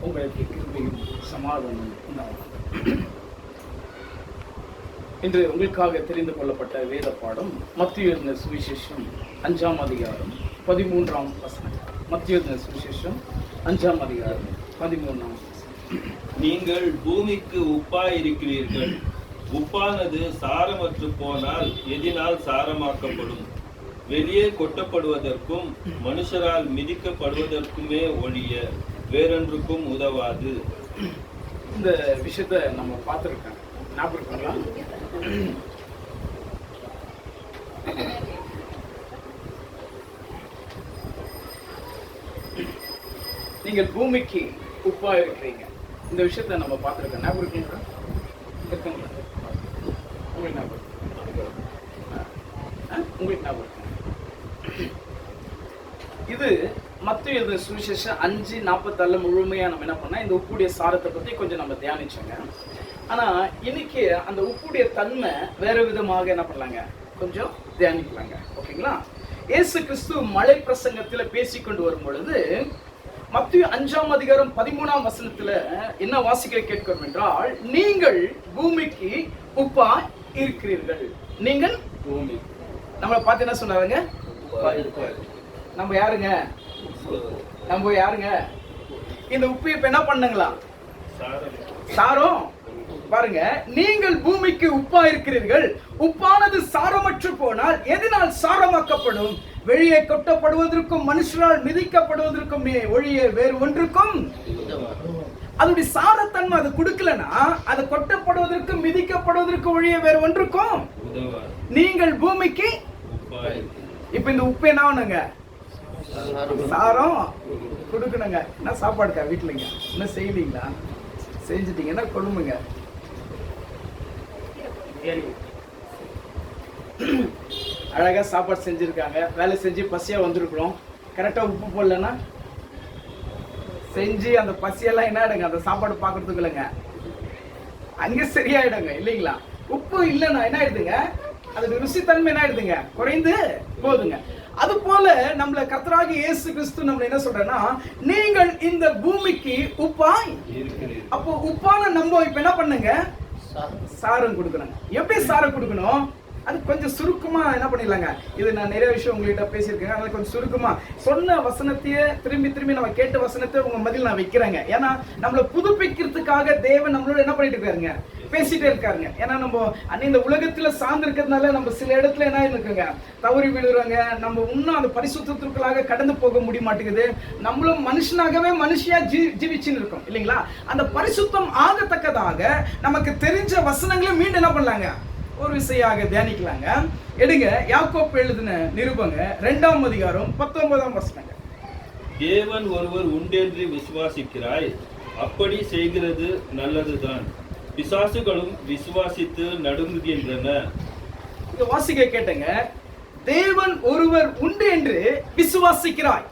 உங்களுக்கு கிருபையும் சமாதானம் உண்டாகும். இன்று உங்களுக்காக தெரிந்து கொள்ளப்பட்ட வேத பாடம் மத்தேயு எழுதின சுவிசேஷம் 5ஆம் அதிகாரம் 13ஆம் வசனம். மத்தேயு எழுதின சுவிசேஷம் 5ஆம் அதிகாரம் 13ஆம் வசனம். நீங்கள் பூமிக்கு உப்பாய் இருக்கிறீர்கள். உப்பானது சாரமற்று போனால் எதினால் சாரமாக்கப்படும்? வெளியே கொட்டப்படுவதற்கும் மனுஷரால் மிதிக்கப்படுவதற்குமே ஒழிய வேறொன்றுக்கும் உதவாது. இந்த விஷயத்தை நம்ம பார்த்துருக்கோம். ஞாபகம் இருக்குங்களா? நீங்கள் பூமிக்கு உப்பா இருக்கிறீங்க. இந்த விஷயத்தை நம்ம பார்த்துருக்கோம். ஞாபகம் இருக்குங்களா? இருக்குங்களா? உங்களுக்கு ஞாபகம்? உங்களுக்கு ஞாபகம்? இது மத்தேயு எழுதின சுவிசேஷம் 5:44 முழுமையா நம்ம என்ன பண்ணா இந்த உப்புடைய சாரத்தை பத்தி கொஞ்சம் நம்ம தியானிச்சோங்க. ஆனா இன்னைக்கு அந்த உப்புடைய தன்மை வேற விதமாக என்ன பண்ணலாங்க, கொஞ்சம் தியானிக்கலாங்க. ஓகேங்களா? இயேசு கிறிஸ்து மலை பிரசங்கத்துல பேசிக்கொண்டு வரும் பொழுது மத்தேயு 5ஆம் அதிகாரம் 13ஆம் வசனத்துல என்ன வாசிக்க கேட்கிறோம் என்றால், நீங்கள் பூமிக்கு உப்பா இருக்கிறீர்கள். நீங்கள் பூமி. நம்மளை பார்த்து என்ன சொன்னாருங்க? நம்ம யாருங்க? நம்ம யாருங்க? இந்த உப்பு இப்ப என்ன பண்ணுங்களா? சாரம். பாருங்க, நீங்கள் பூமிக்கு உப்பா இருக்கிறீர்கள். உப்பானது சாரமற்று போனால் எதனால் சாரமாக்கப்படும்? வெளியே கொட்டப்படுவதற்கும் மனுஷரால் மிதிக்கப்படுவதற்கும் ஒழிய வேறு ஒன்றுக்கும். அதோடைய சாரத்தன்மை அது கொடுக்கலனா அது கொட்டப்படுவதற்கும் மிதிக்கப்படுவதற்கும் ஒழிய வேறு ஒன்றுக்கும். நீங்கள் பூமிக்கு இப்ப இந்த உப்பு என்ன ஆகணுங்க? சாரம் கொடுக்கணுங்க. என்ன சாப்பாடுக்கா வீட்டுலங்க? என்ன செய்வீங்களா? செஞ்சுட்டீங்கன்னா கொள்ளுமுங்க. அழகா சாப்பாடு செஞ்சிருக்காங்க, வேலை செஞ்சு பசியா வந்திருக்கிறோம். கரெக்டா உப்பு போடலன்னா செஞ்சு அந்த பசியெல்லாம் என்ன ஆயிடுங்க, அந்த சாப்பாடு பாக்குறதுக்கு இல்லைங்க, அங்க சரியாயிடுங்க இல்லைங்களா? உப்பு இல்லைன்னா என்ன ஆயிடுதுங்க, அதோட ருசித்தன்மை என்ன ஆயிடுதுங்க, குறைந்து போகுதுங்க. அது போல நம்மள கர்த்தராகிய இயேசு கிறிஸ்து நம்மள என்ன சொல்றேன்னா, நீங்கள் இந்த பூமிக்கு உப்பாய். அப்போ உப்பான நம்ம இப்ப என்ன பண்ணுங்க, சாரம் கொடுக்கணும். எப்படி சாரம் கொடுக்கணும்? அது கொஞ்சம் சுருக்கமா என்ன பண்ணிடலாங்க. இது நான் நிறைய விஷயம் உங்ககிட்ட பேசியிருக்கேன். அதனால கொஞ்சம் சுருக்கமா சொன்ன வசனத்தையே திரும்பி நம்ம கேட்ட வசனத்தை உங்க மதியில் நான் வைக்கிறேங்க. ஏன்னா நம்மளை புதுப்பிக்கிறதுக்காக தேவன் நம்மளோட என்ன பண்ணிட்டு இருக்காருங்க, பேசிட்டே இருக்காருங்க. ஏன்னா நம்ம இந்த உலகத்துல சார்ந்து இருக்கிறதுனால நம்ம சில இடத்துல என்ன இருக்குங்க, தவறி விழுறாங்க. நம்ம இன்னும் அந்த பரிசுத்தத்திற்குள்ளாக கடந்து போக முடிய மாட்டேங்குது. நம்மளும் மனுஷனாகவே மனுஷியா ஜீவிச்சுன்னு இருக்கோம் இல்லைங்களா? அந்த பரிசுத்தம் ஆகத்தக்கதாக நமக்கு தெரிஞ்ச வசனங்களை மீண்டும் என்ன பண்ணலாங்க, ஒரு விசையாக தியானிக்கலாங்க. எடுங்க, யாக்கோப்பு எழுதின நிருபங்க 2ஆம் அதிகாரம் 19ஆம் வசனங்க. தேவன் ஒருவர் உண்டென்று விசுவாசிக்கிறாய், அப்படி செய்கிறது நல்லதுதான். பிசாசுகளும் விசுவாசித்து நடுங்குகின்றன. இங்க வாசிக்க கேட்டங்க, தேவன் ஒருவர் உண்டு என்று விசுவாசிக்கிறாய்.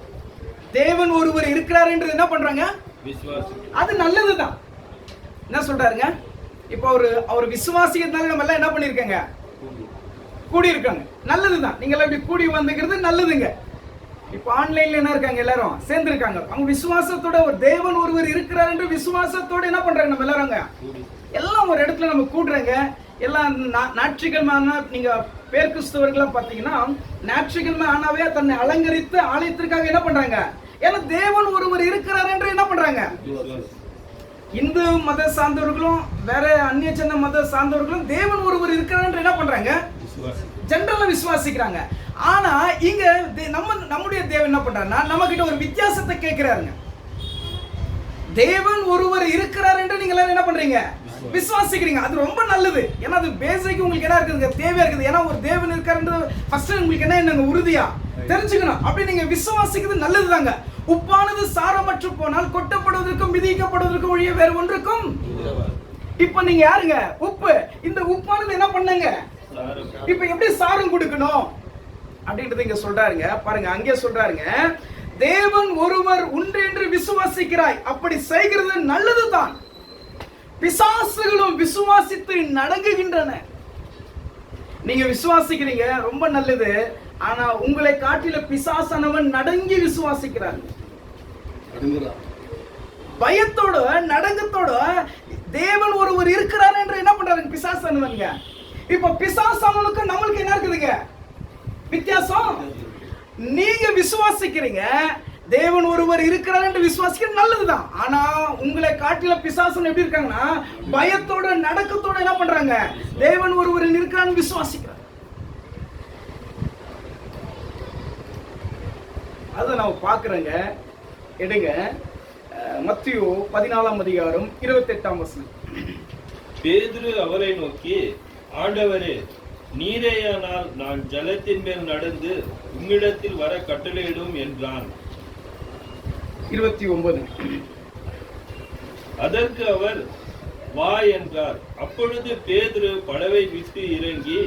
தேவன் ஒருவர் இருக்கிறார் என்று என்ன பண்றாங்க, விசுவாசி. அது நல்லதுதான். என்ன சொல்றாருங்க? இப்போ அவர் விசுவாசிக்கிறதுனால நம்ம எல்லாம் என்ன பண்ணிருக்காங்க, கூடி இருக்காங்க. நல்லதுதான். நீங்க எல்லாம் இப்படி கூடி வந்துக்கிறது நல்லதுங்க. இப்போ ஆன்லைன்ல என்ன இருக்காங்க, எல்லாரும் சேர்ந்து இருக்காங்க. அவங்க விசுவாசத்தோட ஒரு தேவன் ஒருவர் இருக்கிறார் என்று விசுவாசத்தோட என்ன பண்றாங்க, நம்ம எல்லாரும் எல்லாம் ஒரு இடத்துல நம்ம கூடுறாங்க. எல்லாம் ஞாயிற்றுக்கிழமை ஆனா, நீங்க பேர் கிறிஸ்தவர்களா பாத்தீங்கன்னா ஞாயிற்றுக்கிழமை ஆனாவே தன்னை அலங்கரித்து ஆலயத்திற்காக என்ன பண்றாங்க, ஏன்னா தேவன் ஒருவர் இருக்கிறார் என்று என்ன பண்றாங்க. இந்து மத சார்ந்தவர்களும் வேற அந்நிய சந்த மத சார்ந்தவர்களும் தேவன் ஒருவர் இருக்கிறார் என்ன பண்றாங்க, ஜெனரலா விசுவாசிக்கிறாங்க. ஆனா இங்க நம்முடைய தேவன் என்ன பண்றாருன்னா, நம்ம கிட்ட ஒரு வித்தியாசத்தை கேட்கிறாருங்க. தேவன் ஒருவர் இருக்கிறார் என்று நீங்க எல்லாரும் என்ன பண்றீங்க, விசுவாசிக்கிறீங்க. அது ரொம்ப நல்லது. ஏன்னா அது பேசிக் உங்களுக்கு என்ன இருக்குது, தேவையா இருக்குது. ஏன்னா ஒரு தேவன் இருக்காருன்றது ஃபர்ஸ்ட் உங்களுக்கு என்ன உறுதியா தெரிஞ்சுக்கணும். அப்படி நீங்க விசுவாசிக்கிறது நல்லதுதாங்க. உப்பானது சாரமற்று போனால் கொட்டப்படுவதற்கும் மிதிக்கப்படுவதற்கும் ஒழிய வேறு ஒன்றுக்கும். இப்ப நீங்க யாருங்க, உப்பு. இந்த உப்பானது என்ன பண்ணுங்க, இப்ப எப்படி சாரம் கொடுக்கணும் அப்படின்றது இங்க சொல்றாருங்க. பாருங்க, அங்கே சொல்றாருங்க, தேவன் ஒருவர் உண்டு என்று விசுவாசிக்கிறாய், அப்படி செய்கிறது நல்லதுதான். பிசாசுகளும் விசுவாசித்து நடுங்குகின்றன. நீங்க விசுவாசிக்கிறீங்க, ரொம்ப நல்லது. ஆனா உங்களை காட்டில பிசாசானவன் நடுங்கி விசுவாசிக்கிறார். பயத்தோட நடுக்கத்தோட தேவன் ஒருவர் இருக்கிறார் என்று என்ன பண்றாருங்க பிசாசானவங்க. இப்ப பிசாசானவனுக்கு நம்மளுக்கு என்ன இருக்குதுங்க வித்தியாசம்? நீங்க விசுவாசிக்கிறீங்க தேவன் ஒருவர் இருக்கிறார் என்று விசுவாசிக்கிறது நல்லதுதான். ஆனா உங்களை காட்டில பிசாசன் எப்படி இருக்காங்கன்னா பயத்தோட நடுக்கத்தோட என்ன பண்றாங்க தேவன் ஒருவர் இருக்கிறான்னு விசுவாசிக்கிறாங்க. அதை நம்ம பார்க்குறோங்க. எடுங்க மத்தேயு 14ஆம் அதிகாரம் 28ஆம் வசனம். பேதுரு அவரை நோக்கி, ஆண்டவரே, நீரேயானால் நான் ஜலத்தின் மேல் நடந்து உம்மிடத்தில் வர கட்டளையிடும் என்றான். 29. அதற்கு அவர் வா என்றார். அப்பொழுது பேதுரு படவை விட்டு இறங்கி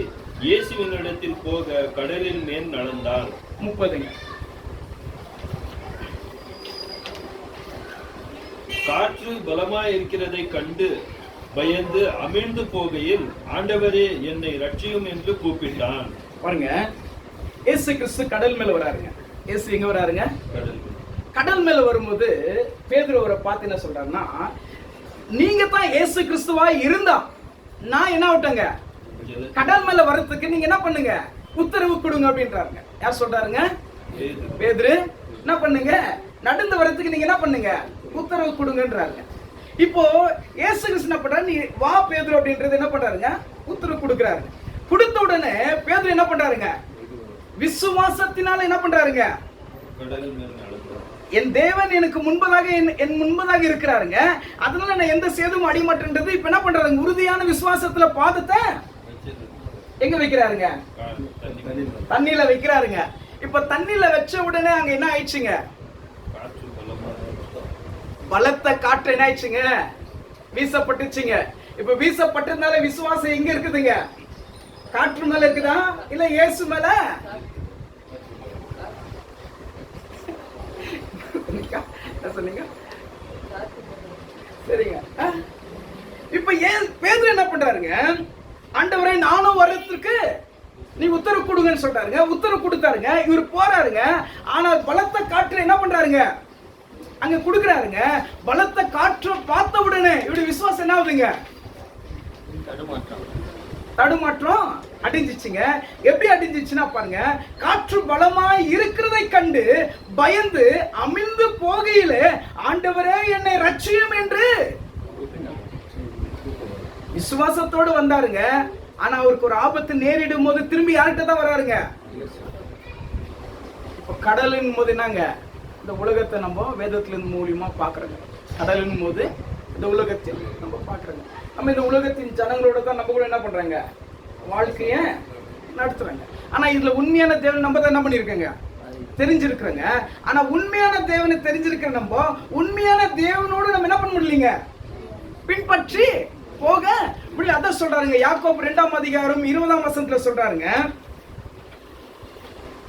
இயேசுவினிடத்தில் போக கடலின் மேல் நடந்தான். 30. காற்று பலமாய் இருக்கிறதை கண்டு பயந்து அமிழ்ந்து போகையில், ஆண்டவரே, என்னை ரட்சியும் என்று கூப்பிட்டான். பாருங்க, இயேசு கிறிஸ்து கடல் மேல வராருங்க. இயேசு எங்க வராருங்க? கடல் மேல வரும்போது பேதுரு அவரை பார்த்து என்ன சொல்றாருன்னா, நீங்க தான் இயேசு கிறிஸ்துவா இருந்தா நான் என்ன விட்டேங்க கடல் மேல வர்றதுக்கு நீங்க என்ன பண்ணுங்க உத்தரவு கொடுங்க அப்படின்றாருங்க. யார் சொல்றாருங்க? பேதுரு. என்ன பண்ணுங்க நடந்து வர்றதுக்கு நீங்க என்ன பண்ணுங்க உத்தரவு கொடுங்கன்றாருங்க. இப்போ இயேசு கிறிஸ்து என்ன பண்றாரு, நீ வா பேதுரு அப்படின்றது என்ன பண்றாருங்க உத்தரவு கொடுக்குறாரு. கொடுத்த உடனே பேதுரு என்ன பண்றாருங்க விசுவாசத்தினால என்ன பண்றாருங்க என் தேவன் எனக்கு முன்பதாக என் முன்பதாக இருக்கிறாருங்க, அதனால நான் எந்த சேதமும் அடிமாட்டேன்றது இப்ப என்ன பண்றாருங்க உறுதியான விசுவாசத்துல பாதத்தை எங்க வைக்கிறாருங்க தண்ணியில வைக்கிறாருங்க. இப்ப தண்ணியில வச்ச உடனே அங்க என்ன ஆயிடுச்சுங்க பலத்த காற்று என்ன ஆயிடுச்சுங்க வீசப்பட்டுச்சுங்க. இப்ப வீசப்பட்டதுனால விசுவாசம் எங்க இருக்குதுங்க காற்று மேல இருக்குதா இல்ல இயேசு மேல? சொன்னீங்க சரிங்க. இப்ப ஏன் பேதுரு என்ன பண்றாருங்க, ஆண்டவரே நானும் வர்றதுக்கு நீ உத்தரவு கொடுங்கன்னு சொல்றாருங்க. உத்தரவு கொடுத்தாருங்க. இவர் போறாருங்க. ஆனால் பலத்த காற்று என்ன பண்றாருங்க அங்க கொடுக்குறாருங்க. பலத்த காற்று பார்த்த உடனே இவருடைய விசுவாசம் என்ன ஆகுதுங்க தடுமாற்றம் அடைஞ்சிச்சுங்க. எப்படி அடைஞ்சிச்சுன்னா பாருங்க, காற்று பலமாய் இருக்கிறதை கண்டு பயந்து அமிழ்ந்து போகையில, ஆண்டவரே என்னை ரட்சியும் என்று விசுவாசத்தோடு வந்தாருங்க. ஆனா அவருக்கு ஒரு ஆபத்து நேரிடும் போது திரும்பி யார்கிட்ட தான் வராருங்க? இப்ப கடலின் போது என்னங்க இந்த உலகத்தை நம்ம வேதத்தின் மூலியமா பாக்குறோங்க. கடலின் போது இந்த உலகத்தில் நம்ம பாக்குறோங்க. நம்ம இந்த உலகத்தின் ஜனங்களோட தான் நம்ம கூட என்ன பண்றாங்க வாழ்க்கைய நடத்துறாங்க. ஆனா இதுல உண்மையான தேவன் நம்ம தான் என்ன பண்ணிருக்கோங்க தெரிஞ்சிருக்கிறோங்க. ஆனா உண்மையான தேவனை தெரிஞ்சிருக்கிற நம்ம உண்மையான தேவனோடு நம்ம என்ன பண்ண முடியலீங்க பின்பற்றி போக முடியல. அதான் சொல்றாருங்க யாக்கோபு 2ஆம் அதிகாரம் 20ஆம் வசனத்துல சொல்றாருங்க,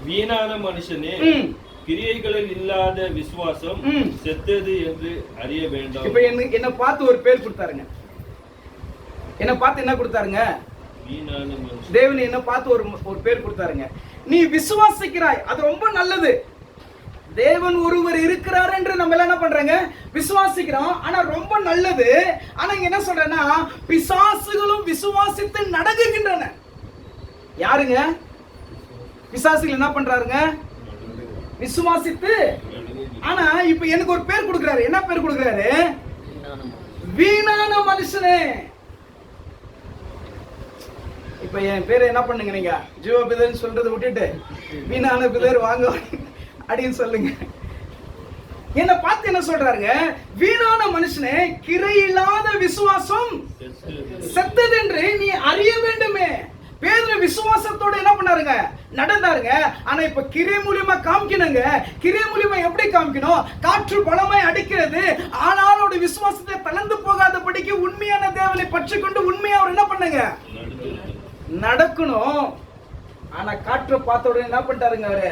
வீணான மனுஷனே, கிரியைகளில் இல்லாத விசுவாசம் செத்தது என்று அறிய வேண்டாம். இப்ப என்ன பார்த்து ஒரு பேர் கொடுத்தாருங்க. என்ன பார்த்து என்ன கொடுத்தாருங்க? தேவன் என்ன பார்த்து ஒரு பேர் கொடுத்தாருங்க. நீ விசுவாசிக்கிறாய், அது ரொம்ப நல்லது. தேவன் ஒருவர் இருக்கிறார் என்று நம்ம எல்லாம் என்ன பண்றாங்க விசுவாசிக்கிறோம். ஆனா ரொம்ப நல்லது. ஆனா இங்க என்ன சொல்றேன்னா, பிசாசுகளும் விசுவாசித்து நடக்குகின்றன. யாருங்க பிசாசுகள் என்ன பண்றாருங்க விசுவாசித்து. ஆனா இப்ப எனக்கு ஒரு பேர் கொடுக்கிறாரு. என்ன பேர் கொடுக்கிறாரு? வீணான மனுஷனே. இப்ப என் பேரை என்ன பண்ணுங்க நீங்க ஜீவ பிதர்னு சொல்றதை விட்டுட்டு வீணான பிதர் வாங்க அப்படின்னு சொல்லுங்க. என்ன பார்த்து என்ன சொல்றாருங்க, வீணான மனுஷனே, கிரையில்லாத விசுவாசம் செத்தது என்று நீ அறிய வேண்டுமே. பேதுரு விசுவாசத்தோட என்ன பண்ணாருங்க நடந்தாருங்க. ஆனா இப்ப கிரை மூலியமா காமிக்கணுங்க. கிரை மூலியமா எப்படி காமிக்கணும்? காற்று பலமாய் அடிக்கிறது. ஆனாலும் விசுவாசத்தை தளர்ந்து போகாதபடிக்கு உண்மையான தேவனை பற்றி கொண்டு உண்மையா அவர் என்ன பண்ணுங்க நடக்கணும். ஆனா காற்று பார்த்த உடனே என்ன பண்ணிட்டாருங்க அவரு,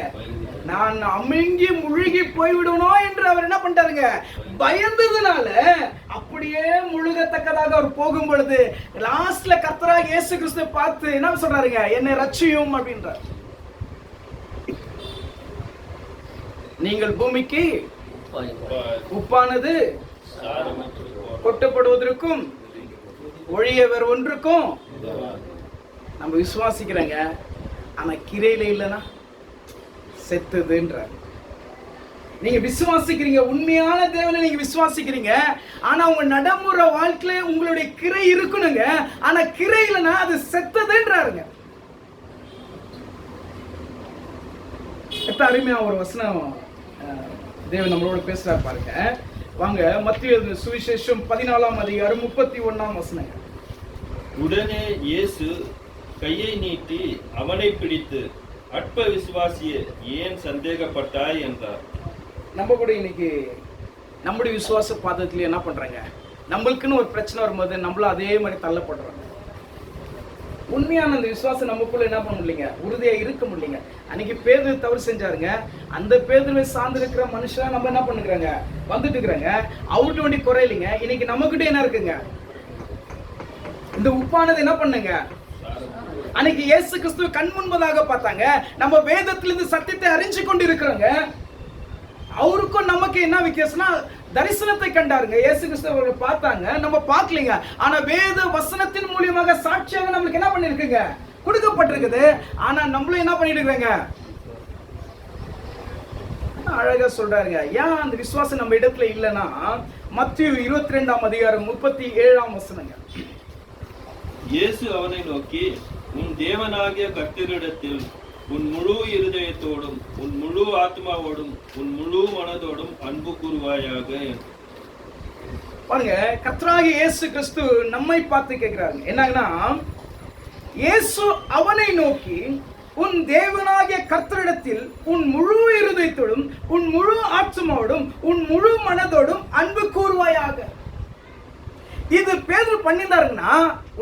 நான் அமுங்கி முழுகி போய்விடணும் என்று அவர் என்ன பண்ணிட்டாருங்க பயந்ததுனால அப்படியே முழுகத்தக்கதாக அவர் போகும் பொழுது லாஸ்ட்ல கர்த்தராகிய இயேசு கிறிஸ்துவை பார்த்து என்ன சொல்றாருங்க, என்னை ரட்சியும் அப்படின்றார். நீங்கள் பூமிக்கு உப்பானது கொட்டப்படுவதற்கும் ஒழிய வேற ஒன்றுக்கும் நம்ம விசுவாசிக்கிறோங்க. ஆனா கிரையில இல்லைன்னா செத்துதுன்ற. நீங்க விசுவாசிக்கிறீங்க, உண்மையான தேவனை நீங்க விசுவாசிக்கிறீங்க. ஆனா உங்க நடைமுறை வாழ்க்கையில உங்களுடைய கிரை இருக்கணுங்க. ஆனா கிரை இல்லைன்னா அது செத்ததுன்றாருங்க. எத்தனை அருமையா ஒரு வசனம் தேவன் நம்மளோட பேசுறாரு பாருங்க. வாங்க மத்திய சுவிசேஷம் 14ஆம் அதிகாரம் 31ஆம் வசனம். உடனே இயேசு கையை நீட்டி அவனை பிடித்து, அற்ப விசுவாசியே, ஏன் சந்தேகப்பட்டாய் என்றார். நம்ம கூட இன்னைக்கு நம்முடைய விசுவாச பாதத்துல என்ன பண்றாங்க, நம்மளுக்குன்னு ஒரு பிரச்சனை வரும்போது நம்மளும் அதே மாதிரி தள்ளப்படுறாங்க. உண்மையான அந்த விசுவாசம் நமக்குள்ள என்ன பண்ண முடியலைங்க, உறுதியா இருக்க முடியலைங்க. அன்னைக்கு பேதுரு தவறு செஞ்சாருங்க. அந்த பேதுருவை சார்ந்து இருக்கிற மனுஷன் நம்ம என்ன பண்ணுறாங்க, வந்துட்டு இருக்கிறாங்க. அவர்கிட்ட வேண்டி குறையிலைங்க. இன்னைக்கு நம்மகிட்ட என்ன இருக்குங்க, இந்த உப்பானது என்ன பண்ணுங்க. அன்னைக்கு இயேசு கிறிஸ்துவ கண் முன்பதாக பார்த்தாங்க. நம்ம வேதத்திலிருந்து சத்தியத்தை அறிஞ்சு கொண்டு இருக்கிறோங்க. அவருக்கும் நமக்கு என்ன வித்தியாசம்னா, தரிசனத்தை கண்டாருங்க. இயேசு கிறிஸ்து அவர்கள் பார்த்தாங்க, நம்ம பார்க்கலீங்க. ஆனா வேத வசனத்தின் மூலியமாக சாட்சியாக நம்மளுக்கு என்ன பண்ணிருக்குங்க, கொடுக்கப்பட்டிருக்குது. ஆனா நம்மளும் என்ன பண்ணிட்டு இருக்காங்க, அழகா சொல்றாருங்க. ஏன் அந்த விசுவாசம் நம்ம இடத்துல இல்லைன்னா, மத்தேயு 22ஆம் அதிகாரம் 37ஆம் வசனங்க. இயேசு அவனை நோக்கி, உன் தேவனாகிய கர்த்தரிடத்தில் உன் முழு இருதயத்தோடும் உன் முழு ஆத்மாவோடும் உன் முழு மனதோடும் அன்பு கூறுவாயாக. பாருங்க, கர்த்தராகிய இயேசு கிறிஸ்து நம்மை பார்த்து கேட்கிறாங்க. என்னன்னா, இயேசு அவனை நோக்கி, உன் தேவனாகிய கர்த்தரிடத்தில் உன் முழு இருதயத்தோடும் உன் முழு ஆத்மாவோடும் உன் முழு மனதோடும் அன்பு கூறுவாயாக. இது பேதுரு பண்ணியிருந்தாருங்கன்னா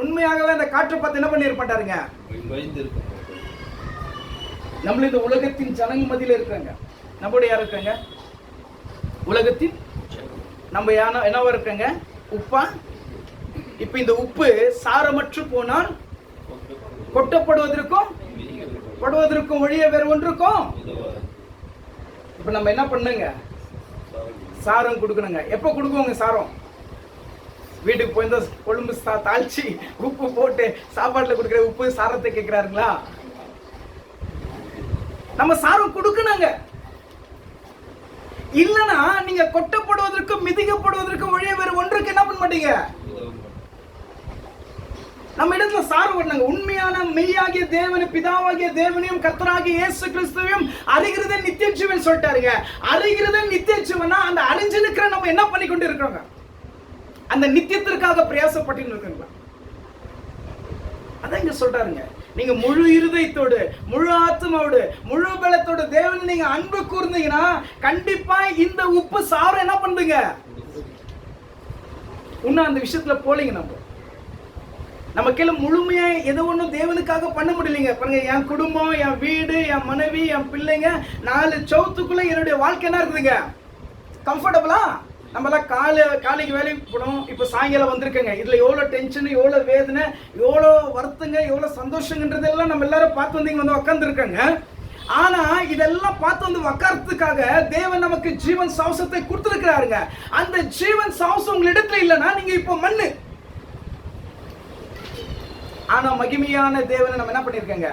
உண்மையாக இந்த காற்றை பார்த்து என்ன பண்ணிருப்பாட்டாருங்க, நம்மள இந்த உலகத்தின் ஜனங்க மத்தியில இருக்காங்க. நம்மளோட யார் இருக்காங்க, உலகத்தின் நம்ம என்னவா இருக்காங்க, உப்பா. இப்ப இந்த உப்பு சாரமற்று போனால் கொட்டப்படுவதற்கும் படுவதற்கும் ஒழிய வேற ஒன்றுக்கும். இப்ப நம்ம என்ன பண்ணுங்க, சாரம் கொடுக்கணுங்க. எப்ப கொடுக்குவோங்க சாரம், வீட்டுக்கு போய் இந்த கொழும்பு தாளிச்சு உப்பு போட்டு சாப்பாட்டுல கொடுக்குற உப்பு சாரத்தை கேட்கிறாருங்களா? நம்ம சாரம் கொடுக்கணுங்க. இல்லனா நீங்க கொட்டப்படுவதற்கும் மிதிக்கப்படுவதற்கும் ஒழிய வேற ஒன்றுக்கு என்ன பண்ண மாட்டீங்க. நம்ம இடத்துல சாரம் பண்ணாங்க. உண்மையான மெய்யாகிய தேவனை, பிதாவாகிய தேவனையும் கர்த்தராகிய இயேசு கிறிஸ்துவையும் அறிகிறதே நித்திய ஜீவன் சொல்லிட்டாருங்க. அறிகிறதே நித்திய ஜீவனா, அந்த அறிஞ்சு நிற்கிற நம்ம என்ன பண்ணி கொண்டு இருக்கிறோங்க, அந்த நித்தியத்திற்காக பிரயாசப்பட்டு இருக்கீங்களா? அதான் இங்க சொல்றாருங்க. நீங்க முழு இருதயத்தோடு முழு ஆத்மாவோடு முழு பலத்தோடு தேவனை நீங்க அன்பு கூர்ந்தீங்கன்னா கண்டிப்பா இந்த உப்பு சாரம் என்ன பண்ணுங்க, இன்னும் அந்த விஷயத்துல போலீங்க. நம்ம கீழே முழுமையா எதோ ஒன்றும் தேவனுக்காக பண்ண முடியலைங்க. பாருங்க, என் குடும்பம், என் வீடு, என் மனைவி, என் பிள்ளைங்க, 4 சவுத்துக்குள்ள என்னுடைய வாழ்க்கை என்ன இருக்குதுங்க, கம்ஃபர்டபுளா. நம்மளாம் காலைக்கு வேலைக்கு போனோம். இப்போ சாயங்காலம் வந்திருக்கேங்க. இதுல எவ்வளோ டென்ஷன், எவ்வளோ வேதனை, எவ்வளோ வருத்தங்க, எவ்வளோ சந்தோஷங்கன்றதெல்லாம் நம்ம எல்லாரும் பார்த்து வந்து இங்க வந்து உட்காந்துருக்காங்க. ஆனா இதெல்லாம் பார்த்து வந்து உட்கார்றதுக்காக தேவன் நமக்கு ஜீவன் சாவசத்தை கொடுத்துருக்கிறாருங்க. அந்த ஜீவன் சாவசம் உங்களிடத்துல இல்லைன்னா நீங்க இப்போ மண்ணு. ஆனா மகிமையான தேவனை நம்ம என்ன பண்ணிருக்கங்க,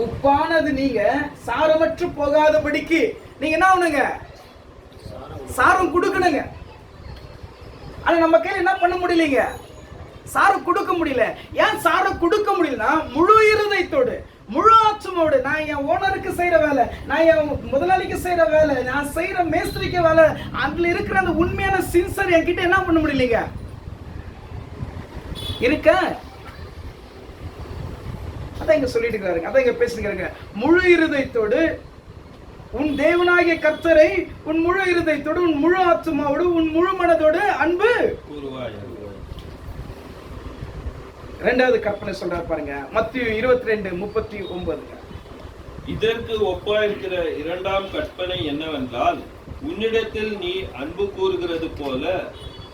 உப்பானது நீங்க சாரமற்று போகாதபடிக்கு நீங்க என்ன ஆகணுங்க, சாரம் கொடுக்கணுங்க. ஆனா நம்ம கையில என்ன பண்ண முடியலைங்க, சாரம் கொடுக்க முடியல. ஏன் சாரம் கொடுக்க முடியலன்னா, முழு இருதயத்தோடு முழு ஆத்மாவோடு நான் என் ஓனருக்கு செய்யற வேலை, நான் என் முதலாளிக்கு செய்யற வேலை, நான் செய்யற மேஸ்திரிக்கு வேலை, அதுல இருக்கிற அந்த உண்மையான சின்சர் என்கிட்ட என்ன பண்ண முடியலைங்க இருக்க. அதான் இங்க சொல்லிட்டு இருக்காருங்க, அதான் இங்க பேசிருக்காருங்க. முழு இருதயத்தோடு உன் தேவனாகிய கர்த்தரை உன் முழு இருதயத்தோடு உன் முழு ஆத்மாவோடு உன் முழு மனதோடு அன்பு கூறுவாயாக. இரண்டாவது கற்பனை சொல்றாரு பாருங்க, மத்தேயு 22:39. இதற்கு ஒப்பாயிருக்கிற இரண்டாம் கற்பனை என்னவென்றால், உன்னிடத்தில் நீ அன்பு கூறுகிறது போல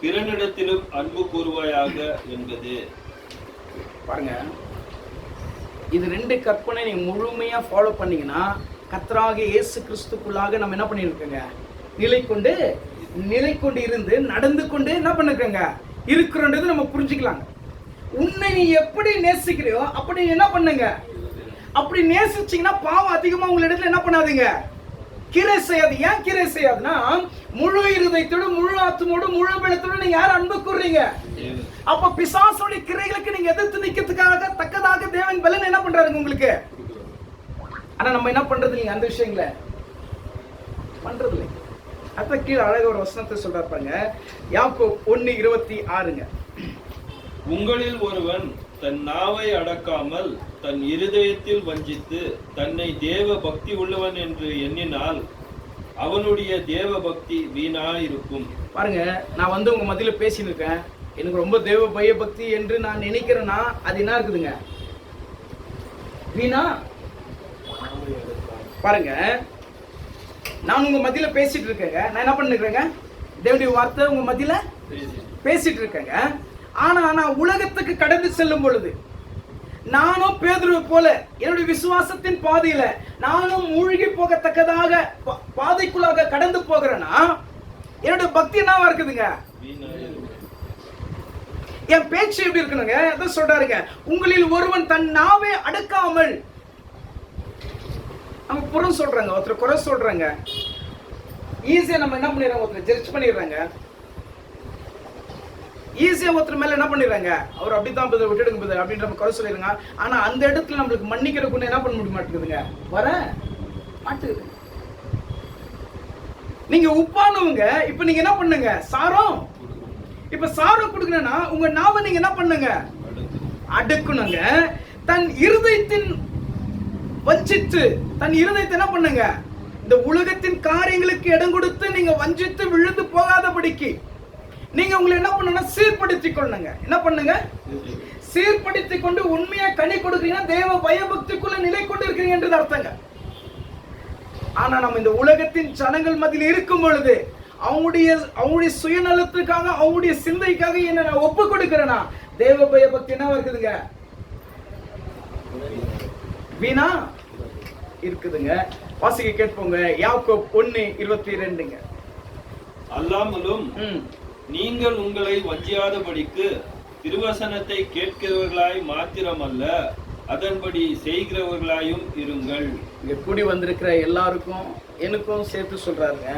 பிறனிடத்திலும் அன்பு கூறுவாயாக என்பது. பாருங்க, இது 2 கற்பனை நீங்க முழுமையா ஃபாலோ பண்ணீங்கன்னா கர்த்தராகிய இயேசு கிறிஸ்துக்குள்ளாக நம்ம என்ன பண்ணிருக்கோங்க, நிலை கொண்டு நிலை கொண்டு இருந்து நடந்து கொண்டு என்ன பண்ணுங்க இருக்கிறன்றது நம்ம புரிஞ்சுக்கலாங்க. உன்னை நீ எப்படி நேசிக்கிறியோ அப்படி என்ன பண்ணுங்க. அப்படி நேசிச்சீங்கன்னா பாவம் அதிகமா உங்க இடத்துல என்ன பண்ணாதீங்க, கிரை செய்யாது. ஏன் கிரை செய்யாதுன்னா, முழு இருதயத்தோடு முழு ஆத்மோடு முழு பலத்தோடு நீங்க யார் அன்பு கூறுறீங்க. அப்ப பிசாசுடைய கிரைகளுக்கு நீங்க எதிர்த்து நிக்கிறதுக்காக தக்கதாக தேவன் பலன் என்ன பண்றாருங்க உங்களுக்கு. ஆனா நம்ம என்ன பண்றது இல்லைங்க, அந்த விஷயங்களை பண்றது இல்லை. அத கீழே அழக ஒரு வசனத்தை சொல்றாரு பாருங்க, யாக்கோபு 1:26. உங்களில் ஒருவன் தன் நாவை அடக்காமல் தன் இருதயத்தில் வஞ்சித்து தன்னை தேவ பக்தி உள்ளவன் என்று எண்ணினால் அவனுடைய தேவ பக்தி வீணாயிருக்கும். பாருங்க, நான் உங்க மத்தியில பேசிட்டு இருக்கேன், எனக்கு ரொம்ப தேவ பய பக்தி என்று நான் நினைக்கிறேன்னா அது என்ன இருக்குதுங்க, வீணா. பாருங்க, நான் உங்க மத்தியில பேசிட்டு இருக்கேங்க, நான் என்ன பண்ணிருக்கேங்க, தேவனுடைய வார்த்தை உங்க மத்தியில பேசிட்டு இருக்கேங்க. ஆனா நான் உலகத்துக்கு கடந்து செல்லும் பொழுது நானும் பேதுருவை போல என்னுடைய விசுவாசத்தின் பாதையில நானும் மூழ்கி போகத்தக்கதாக பாதைக்குள்ளாக கடந்து போகிறேன்னா என்னுடைய பக்தி என்னவா இருக்குதுங்க, என் பேச்சு எப்படி இருக்கணுங்க. அதான் சொல்றாருங்க, உங்களில் ஒருவன் தன் நாவை அடக்காமல். நம்ம புறம் சொல்றாங்க, ஒருத்தர் குறை சொல்றாங்க, ஈஸியா நம்ம என்ன பண்ணிடுறாங்க, ஒருத்தர் ஜட்ஜ் பண்ணிடுறாங்க. ஈஸியா ஒருத்தர் மேல என்ன பண்ணிடுறாங்க, அவர் அப்படித்தான் விட்டுடுங்க அப்படின்னு நம்ம குறை சொல்லிடுங்க. ஆனா அந்த இடத்துல நம்மளுக்கு மன்னிக்கிற குணம் என்ன பண்ண முடிய மாட்டேங்குதுங்க, வர மாட்டேங்குது. நீங்க உப்பானவங்க, இப்ப நீங்க என்ன பண்ணுங்க, சாரம். இப்ப சாரம் கொடுக்கணும்னா உங்க நாவை நீங்க என்ன பண்ணுங்க, அடுக்கணுங்க. தன் இருதயத்தின் வஞ்சித்து, தன் இருதயத்தை என்ன பண்ணுங்க, இந்த உலகத்தின் காரியங்களுக்கு இடம் கொடுத்து நீங்க வஞ்சித்து விழுந்து போகாதபடிக்கு நீங்க உங்களை என்ன பண்ணணும், சீர்படுத்திக் கொள்ளுங்க. என்ன பண்ணுங்க, சீர்படுத்திக் கொண்டு உண்மையா கனி கொடுக்கிறீங்கன்னா தேவ பயபக்திக்குள்ள நிலை கொண்டு இருக்கிறீங்க என்று அர்த்தங்க. ஆனா நம்ம இந்த உலகத்தின் ஜனங்கள் மத்தியில் இருக்கும் பொழுது அவங்களுடைய சுயநலத்துக்காக அவங்களுடைய சிந்தைக்காக என்ன நான் ஒப்பு கொடுக்கிறேன்னா தேவ பயபக்தி என்ன இருக்குதுங்க, வீணா இருக்குதுங்க. வாசிக்க கேட்போங்க, யாக்கோபு 1:22. அல்லாமலும் நீங்கள் உங்களை வஞ்சியாதபடிக்கு திருவசனத்தை கேட்கிறவர்களாய் மாத்திரமல்ல அதன்படி செய்கிறவர்களாயும் இருங்கள். இங்க கூடி வந்திருக்கிற எல்லாருக்கும் எனக்கும் சேர்த்து சொல்றாருங்க,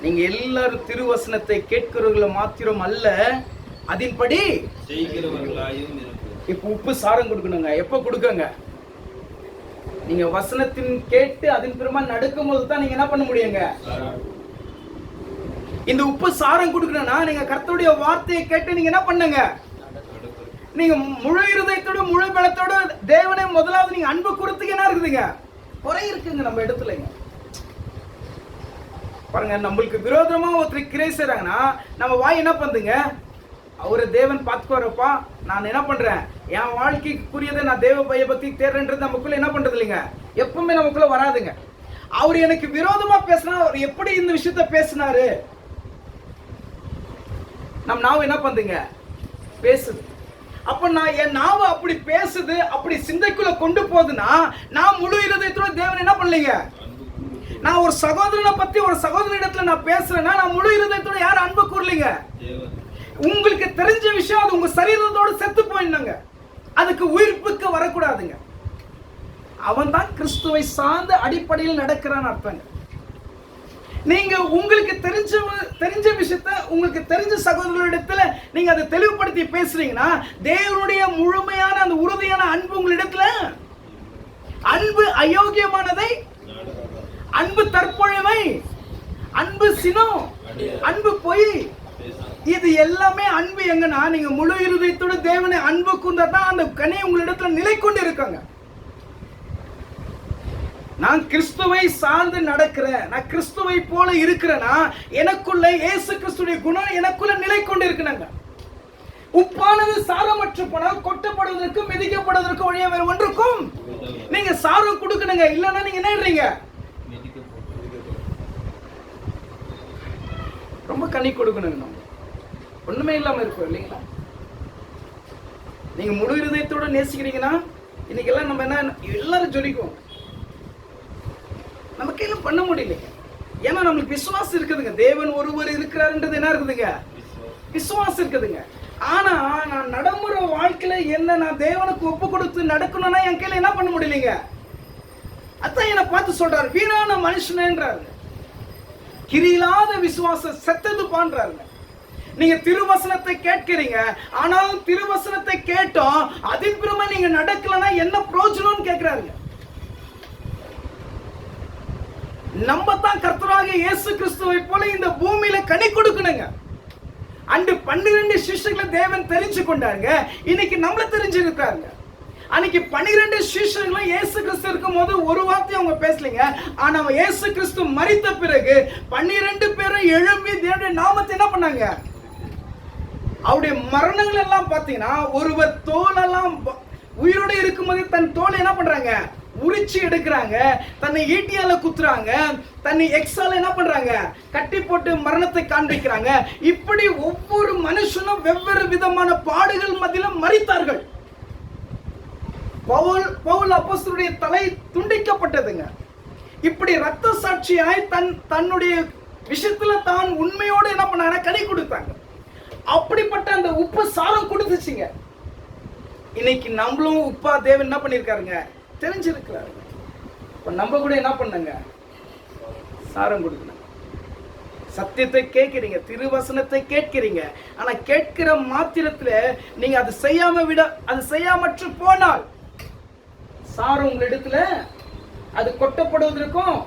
நீங்க எல்லாரும் திருவசனத்தை கேட்கிறவர்களை மாத்திரம் அல்ல அதன்படி செய்கிறவர்களாயும் இருங்கள். இப்ப உப்பு சாரம் கொடுக்கணுங்க. எப்ப கொடுக்கங்க, நீங்க வசனத்தின் கேட்டு அதன் பிறமா நடக்கும் போது தான் நீங்க என்ன பண்ண முடியுங்க. இந்த உப்பு சாரம் கொடுக்கணும்னா நீங்க கர்த்தருடைய வார்த்தையை கேட்டு நீங்க என்ன பண்ணுங்க, நீங்க முழு இருதயத்தோட முழு பலத்தோட தேவனை முதலாவது நீங்க அன்பு கொடுத்துக்கு என்ன இருக்குதுங்க, குறை இருக்குங்க நம்ம இடத்துலங்க. பாருங்க, நம்மளுக்கு விரோதமா ஒருத்தர் கிரை செய்றாங்கன்னா நம்ம வாய் என்ன பண்ணுங்க, அவரை தேவன் பார்த்துக்குவாரப்பா, நான் என்ன பண்றேன், என் வாழ்க்கைக்குரியதை நான் தேவ பயபக்தி தேர்றேன்றது நமக்குள்ள என்ன பண்றது இல்லைங்க, எப்பவுமே நமக்குள்ள வராதுங்க. அவர் எனக்கு விரோதமா பேசினா அவர் எப்படி இந்த விஷயத்த பேசினாரு, நம் நாவு என்ன பண்ணுங்க, பேசுது. அப்ப நான் என் நாவு அப்படி பேசுது, அப்படி சிந்தைக்குள்ள கொண்டு போகுதுன்னா நான் முழு இருதயத்தோட தேவன் என்ன பண்ணலீங்க. நான் ஒரு சகோதரனை பத்தி ஒரு சகோதரிடத்துல நான் பேசுறேன்னா நான் முழு இருதயத்தோட யாரும் அன்பு கூறலீங்க. உங்களுக்கு தெரிஞ்ச விஷயம் அது உங்க சரீரத்தோட செத்து போயிடுங்க, அதுக்கு உயிர்ப்புக்கு வரக்கூடாதுங்க. அவன் தான் கிறிஸ்துவை சார்ந்த அடிப்படையில் நடக்கிறான்னு அர்த்தங்க. நீங்க உங்களுக்கு தெரிஞ்ச விஷயத்த உங்களுக்கு தெரிஞ்ச சகோதரர்களிடத்துல நீங்க அதை தெளிவுபடுத்தி பேசுறீங்கன்னா தேவனுடைய முழுமையான அந்த உறுதியான அன்பு உங்களிடத்துல, அன்பு அயோக்கியமானதை, அன்பு தற்பொழிவை, அன்பு சினம், அன்பு பொய், இது எல்லாமே அன்பு எங்கன்னா நீங்க முழு இருதயத்தோட தேவனை அன்பு கூர்ந்தா தான் அந்த கனி உங்களிடத்துல நிலை கொண்டு இருக்காங்க. நான் கிறிஸ்துவை சார்ந்து நடக்கிறேன், நான் கிறிஸ்துவை போல இருக்கிறேன்னா எனக்குள்ள இயேசு கிறிஸ்துடைய குணம் எனக்குள்ள நிலை கொண்டு இருக்கிறாங்க. உப்பானது சாரமற்று போனால் கொட்டப்படுவதற்கு மிதிக்கப்படுவதற்கு வழியா வேற ஒன்றுக்கும் நீங்க சாரம் கொடுக்கணுங்க. இல்லைன்னா நீங்க என்ன பண்றீங்க, ரொம்ப கனி கொடுக்கணுங்க. நம்ம ஒண்ணுமே இல்லாம இருக்கும் இல்லைங்களா. நீங்க முழு இருதயத்தோட நேசிக்கிறீங்கன்னா இன்னைக்கு எல்லாம் நம்ம என்ன எல்லாரும் ஜொலிக்கும், நம்ம கையில பண்ண முடியலைங்க. ஏன்னா நம்மளுக்கு விசுவாசம் இருக்குதுங்க, தேவன் ஒருவர் இருக்கிறாருன்றது என்ன இருக்குதுங்க, விசுவாசம் இருக்குதுங்க. ஆனா நான் நடைமுறை வாழ்க்கையில என்ன நான் தேவனுக்கு ஒப்பு கொடுத்து நடக்கணும்னா என் கையில என்ன பண்ண முடியலைங்க. அதான் என்ன பார்த்து சொல்றாரு, வீணான மனுஷனேன்றாரு, கிரியில்லாத விசுவாசம் செத்தது பண்றாருங்க. நீங்க திருவசனத்தை கேட்கிறீங்க, ஆனால் திருவசனத்தை கேட்டோம் அதன் பிறகு நீங்க நடக்கலன்னா என்ன பிரயோஜனம்னு கேட்கிறாருங்க. நம்ம தான் கர்த்தராகிய இயேசு கிறிஸ்துவை போல இந்த பூமியில கனி கொடுக்கணுங்க. அன்று 12 சிஷ்யர்களை தேவன் தெரிஞ்சு கொண்டாருங்க, இன்னைக்கு நம்மள தெரிஞ்சிருக்காருங்க. அன்னைக்கு 12 சிஷ்யர்களும் இயேசு கிறிஸ்து இருக்கும் போது ஒரு வார்த்தை அவங்க பேசலீங்க. ஆனா இயேசு கிறிஸ்து மரித்த பிறகு 12 பேரும் எழும்பி தேவனுடைய நாமத்தை என்ன பண்ணாங்க. அவருடைய மரணங்கள் எல்லாம் பாத்தீங்கன்னா ஒருவர் தோலெல்லாம் உயிரோட இருக்கும்போது தன் தோலை என்ன பண்றாங்க, உரிச்சு எடுக்கிறாங்க, தன்னை ஈட்டியால குத்துறாங்க, தன்னை எக்ஸால என்ன பண்றாங்க, கட்டி போட்டு மரணத்தை காண்பிக்கிறாங்க. இப்படி ஒவ்வொரு மனுஷனும் வெவ்வேறு விதமான பாடுகள் மத்தியில மரித்தார்கள். பவுல் அப்போஸ்தலருடைய தலை துண்டிக்கப்பட்டதுங்க. இப்படி ரத்த சாட்சியாய் தன்னுடைய விஷயத்துல தான் உண்மையோடு என்ன பண்ணாங்க, கனி கொடுத்தாங்க. அப்படிப்பட்ட அந்த உப்பு சாரம் கொடுத்துச்சுங்க. இன்னைக்கு நம்மளும் உப்பா தேவன் என்ன பண்ணிருக்காருங்க, தெரிஞ்சிருக்கிறாரு. நம்ம கூட என்ன பண்ணுங்க, சாரம் கொடுக்கணும். சத்தியத்தை கேட்கிறீங்க, திருவசனத்தை கேட்கிறீங்க, ஆனா கேட்கிற மாத்திரத்துல நீங்க அது செய்யாமற்று போனால் சாரம் உங்க இடத்துல அது கொட்டப்படுவதற்கும்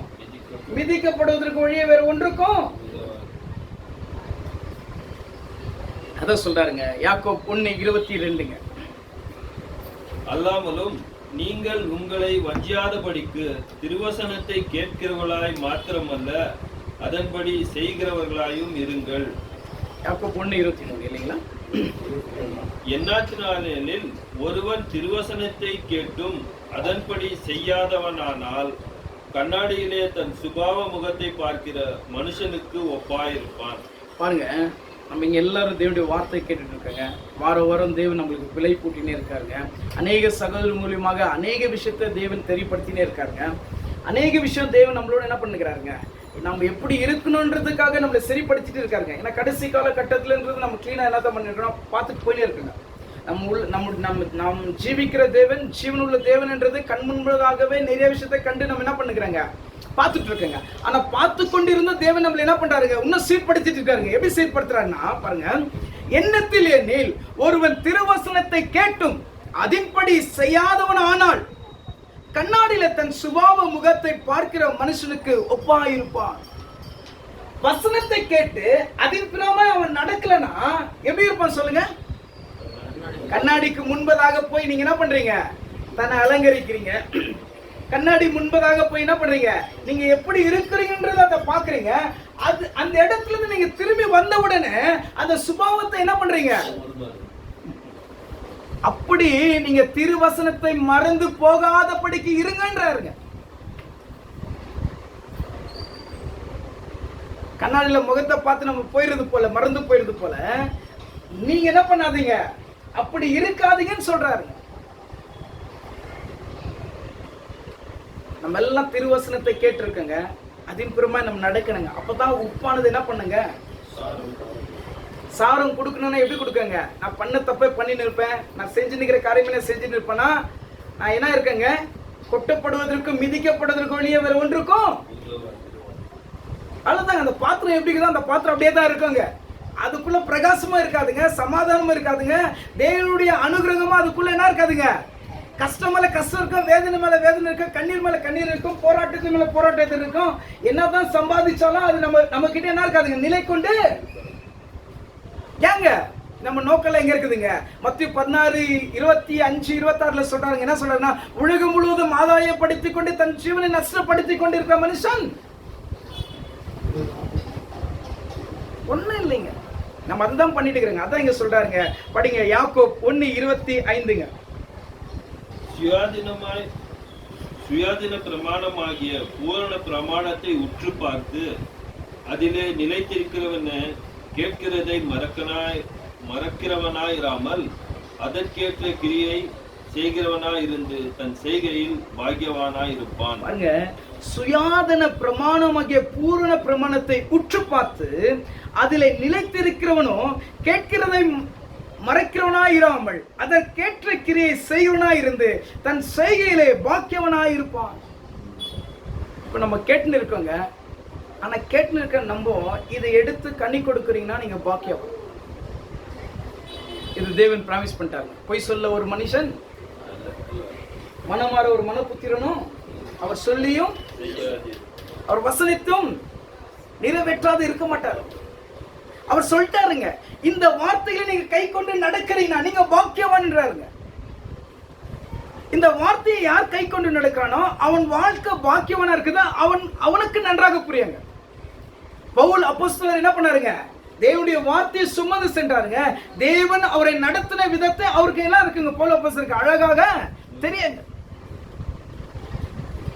மிதிக்கப்படுவதற்கும் வழியே வேற ஒன்றுக்கும். அதான் சொல்றாருங்க யாக்கோபு 1:22. அல்லாமலும் நீங்கள் உங்களை வஞ்சியாதபடிக்கு திருவசனத்தை கேட்கிறவர்களாய் மாத்திரமல்ல அதன்படி செய்கிறவர்களாயும் இருங்கள். யாக்கோபு 1:23 இல்லைங்களா? என்னாச்சினாலெனில் ஒருவன் திருவசனத்தை கேட்டும் அதன்படி செய்யாதவனானால் கண்ணாடியிலே தன் சுபாவ முகத்தை பார்க்கிற மனுஷனுக்கு ஒப்பாயிருப்பான். பாருங்க, நம்ம இங்க எல்லாரும் தேவனுடைய வார்த்தை கேட்டுட்டு இருக்காங்க. வாரம் தேவன் நம்மளுக்கு விலை கூட்டினே இருக்காருங்க. அநேக சகோதரர் மூலியமாக அநேக விஷயத்தை தேவன் தெரியப்படுத்தினே இருக்காருங்க. அநேக விஷயம் தேவன் நம்மளோட என்ன பண்ணுகிறாருங்க, நம்ம எப்படி இருக்கணும்ன்றதுக்காக நம்மளை சரிப்படுத்திட்டு இருக்காருங்க. ஏன்னா கடைசி கால கட்டத்துலன்றது நம்ம கிளீனா என்னதான் பண்ணிருக்கோம் பார்த்துட்டு போயிட்டே இருக்குங்க. நாம் ஜீவிக்கிற தேவன், ஜீவனுள்ள தேவன் என்றது கண் முன்பதாகவே நிறைய விஷயத்தை கண்டு நம்ம என்ன பண்ணுகிறாங்க, பார்த்துட்டு இருக்கங்க. ஆனா பார்த்து கொண்டிருந்த தேவன் நம்மள என்ன பண்றாருங்க, இன்னும் சீர்படுத்திட்டு இருக்காருங்க. எப்படி சீர்படுத்துறாருன்னா பாருங்க, எண்ணத்தில் எண்ணில் ஒருவன் திருவசனத்தை கேட்டும் அதன்படி செய்யாதவன் ஆனால் கண்ணாடியில தன் சுபாவ முகத்தை பார்க்கிற மனுஷனுக்கு ஒப்பாயிருப்பான். வசனத்தை கேட்டு அதன் பிறகு அவன் நடக்கலனா எப்படி இருப்பான் சொல்லுங்க? கண்ணாடிக்கு முன்பதாக போய் நீங்க என்ன பண்றீங்க, தன்னை அலங்கரிக்கிறீங்க. கண்ணாடி முன்பதாக போய் என்ன பண்றீங்க, நீங்க எப்படி இருக்கிறீங்கன்றத அதை பாக்குறீங்க. அது அந்த இடத்துல இருந்து நீங்க திரும்பி வந்த உடனே அந்த சுபாவத்தை என்ன பண்றீங்க, அப்படி நீங்க திருவசனத்தை மறந்து போகாதபடிக்கு இருங்கன்றாருங்க. கண்ணாடியில முகத்தை பார்த்து நம்ம போயிடுறது போல, மறந்து போயிடுறது போல நீங்க என்ன பண்ணாதீங்க, அப்படி இருக்காதீங்கன்னு சொல்றாரு. நம்ம எல்லாம் திருவசனத்தை கேட்டு இருக்கங்க, அதன் பிறமா நம்ம நடக்கணுங்க. அப்பதான் உப்பானது என்ன பண்ணுங்க, சாரம் கொடுக்கணும்னா எப்படி கொடுக்கங்க? நான் பண்ண தப்பே பண்ணின்னு இருப்பேன், நான் செஞ்சு நிற்கிற காரியமே நான் செஞ்சுன்னு இருப்பேன்னா நான் என்ன இருக்கேங்க, கொட்டப்படுவதற்கும் மிதிக்கப்படுவதற்கு வழியே வேற ஒன்றுக்கும். அவ்வளவுதாங்க. அந்த பாத்திரம் எப்படி இருக்குதோ அந்த பாத்திரம் அப்படியே தான் இருக்குங்க. அதுக்குள்ள பிரகாசமா இருக்காதுங்க, சமாதானமா இருக்காதுங்க, தேவனுடைய அனுகிரகமா அதுக்குள்ள என்ன இருக்காதுங்க. கஷ்டம் மேல கஷ்டம் இருக்கும், வேதனை மேல வேதனை இருக்கும், கண்ணீர் மேல கண்ணீர் இருக்கும், போராட்டத்து மேல போராட்டத்தில் இருக்கும். என்னதான் சம்பாதிச்சாலும் அது நம்ம கிட்ட என்ன இருக்காதுங்க, நிலை கொண்டு. ஏங்க நம்ம நோக்கல எங்க இருக்குதுங்க? மத்திய 16:25-26 சொல்றாங்க. என்ன சொல்றாருன்னா, உலகம் முழுவதும் ஆதாயப்படுத்திக் கொண்டு தன் ஜீவனை நஷ்டப்படுத்திக் கொண்டு இருக்கிற மனுஷன் ஒண்ணும் இல்லைங்க. நம்ம அதான் பண்ணிட்டு இருக்கிறோங்க. அதான் இங்க சொல்றாருங்க, படிங்க யாக்கோபு 1:25. சுயாதீன பிரமாணமாகிய பூரண பிரமாணத்தை உற்று பார்த்து அதிலே நிலைத்திருக்கிறவன கேட்கிறதை மறக்கிறவனாயிராமல் அதற்கேற்ற கிரியை செய்கிறவனாய் இருந்து தன் செய்கையில் பாக்கியவானாய் இருப்பான். பாருங்க, சுயாதன பிரமாணமாகிய பூரண பிரமாணத்தை உற்று பார்த்து அதிலே நிலைத்திருக்கிறவனோ கேட்கிறதை மறைக்கிறவனாயிராமல் அதற்கேற்ற கிரியை செய்கிறவனாயிருந்து தன் செய்கையிலே பாக்கியவனாயிருப்பான். இப்ப நம்ம கேட்டுன்னு இருக்கோங்க, ஆனா கேட்டுன்னு இருக்க நம்ம இதை எடுத்து கனி கொடுக்குறீங்கன்னா நீங்க பாக்கியம். இது தேவன் பிராமிஸ் பண்ணிட்டாங்க. பொய் சொல்ல ஒரு மனுஷன், மனமாற ஒரு மனப்புத்திரனும் அவர் சொல்லியும் அவர் வசனித்தும் நிறைவேற்றாது இருக்க மாட்டார். அவர் சொல்லிட்டாருங்க, இந்த வார்த்தைகளை நீங்க கை கொண்டு நடக்கிறீங்கன்னா நீங்க பாக்கியவான்ன்றாருங்க. இந்த வார்த்தையை யார் கை கொண்டு நடக்கிறானோ அவன் வாழ்க்கை பாக்கியவானா இருக்குதா அவனுக்கு நன்றாக புரியுங்க. பவுல் அப்போஸ்தலர் என்ன பண்ணாருங்க, தேவனுடைய வார்த்தையை சுமந்து சென்றாருங்க. தேவன் அவரை நடத்தின விதத்தை அவருக்கு எல்லாம் இருக்குங்க. பவுல் அப்போஸ்தலருக்கு அழகாக தெரியுங்க.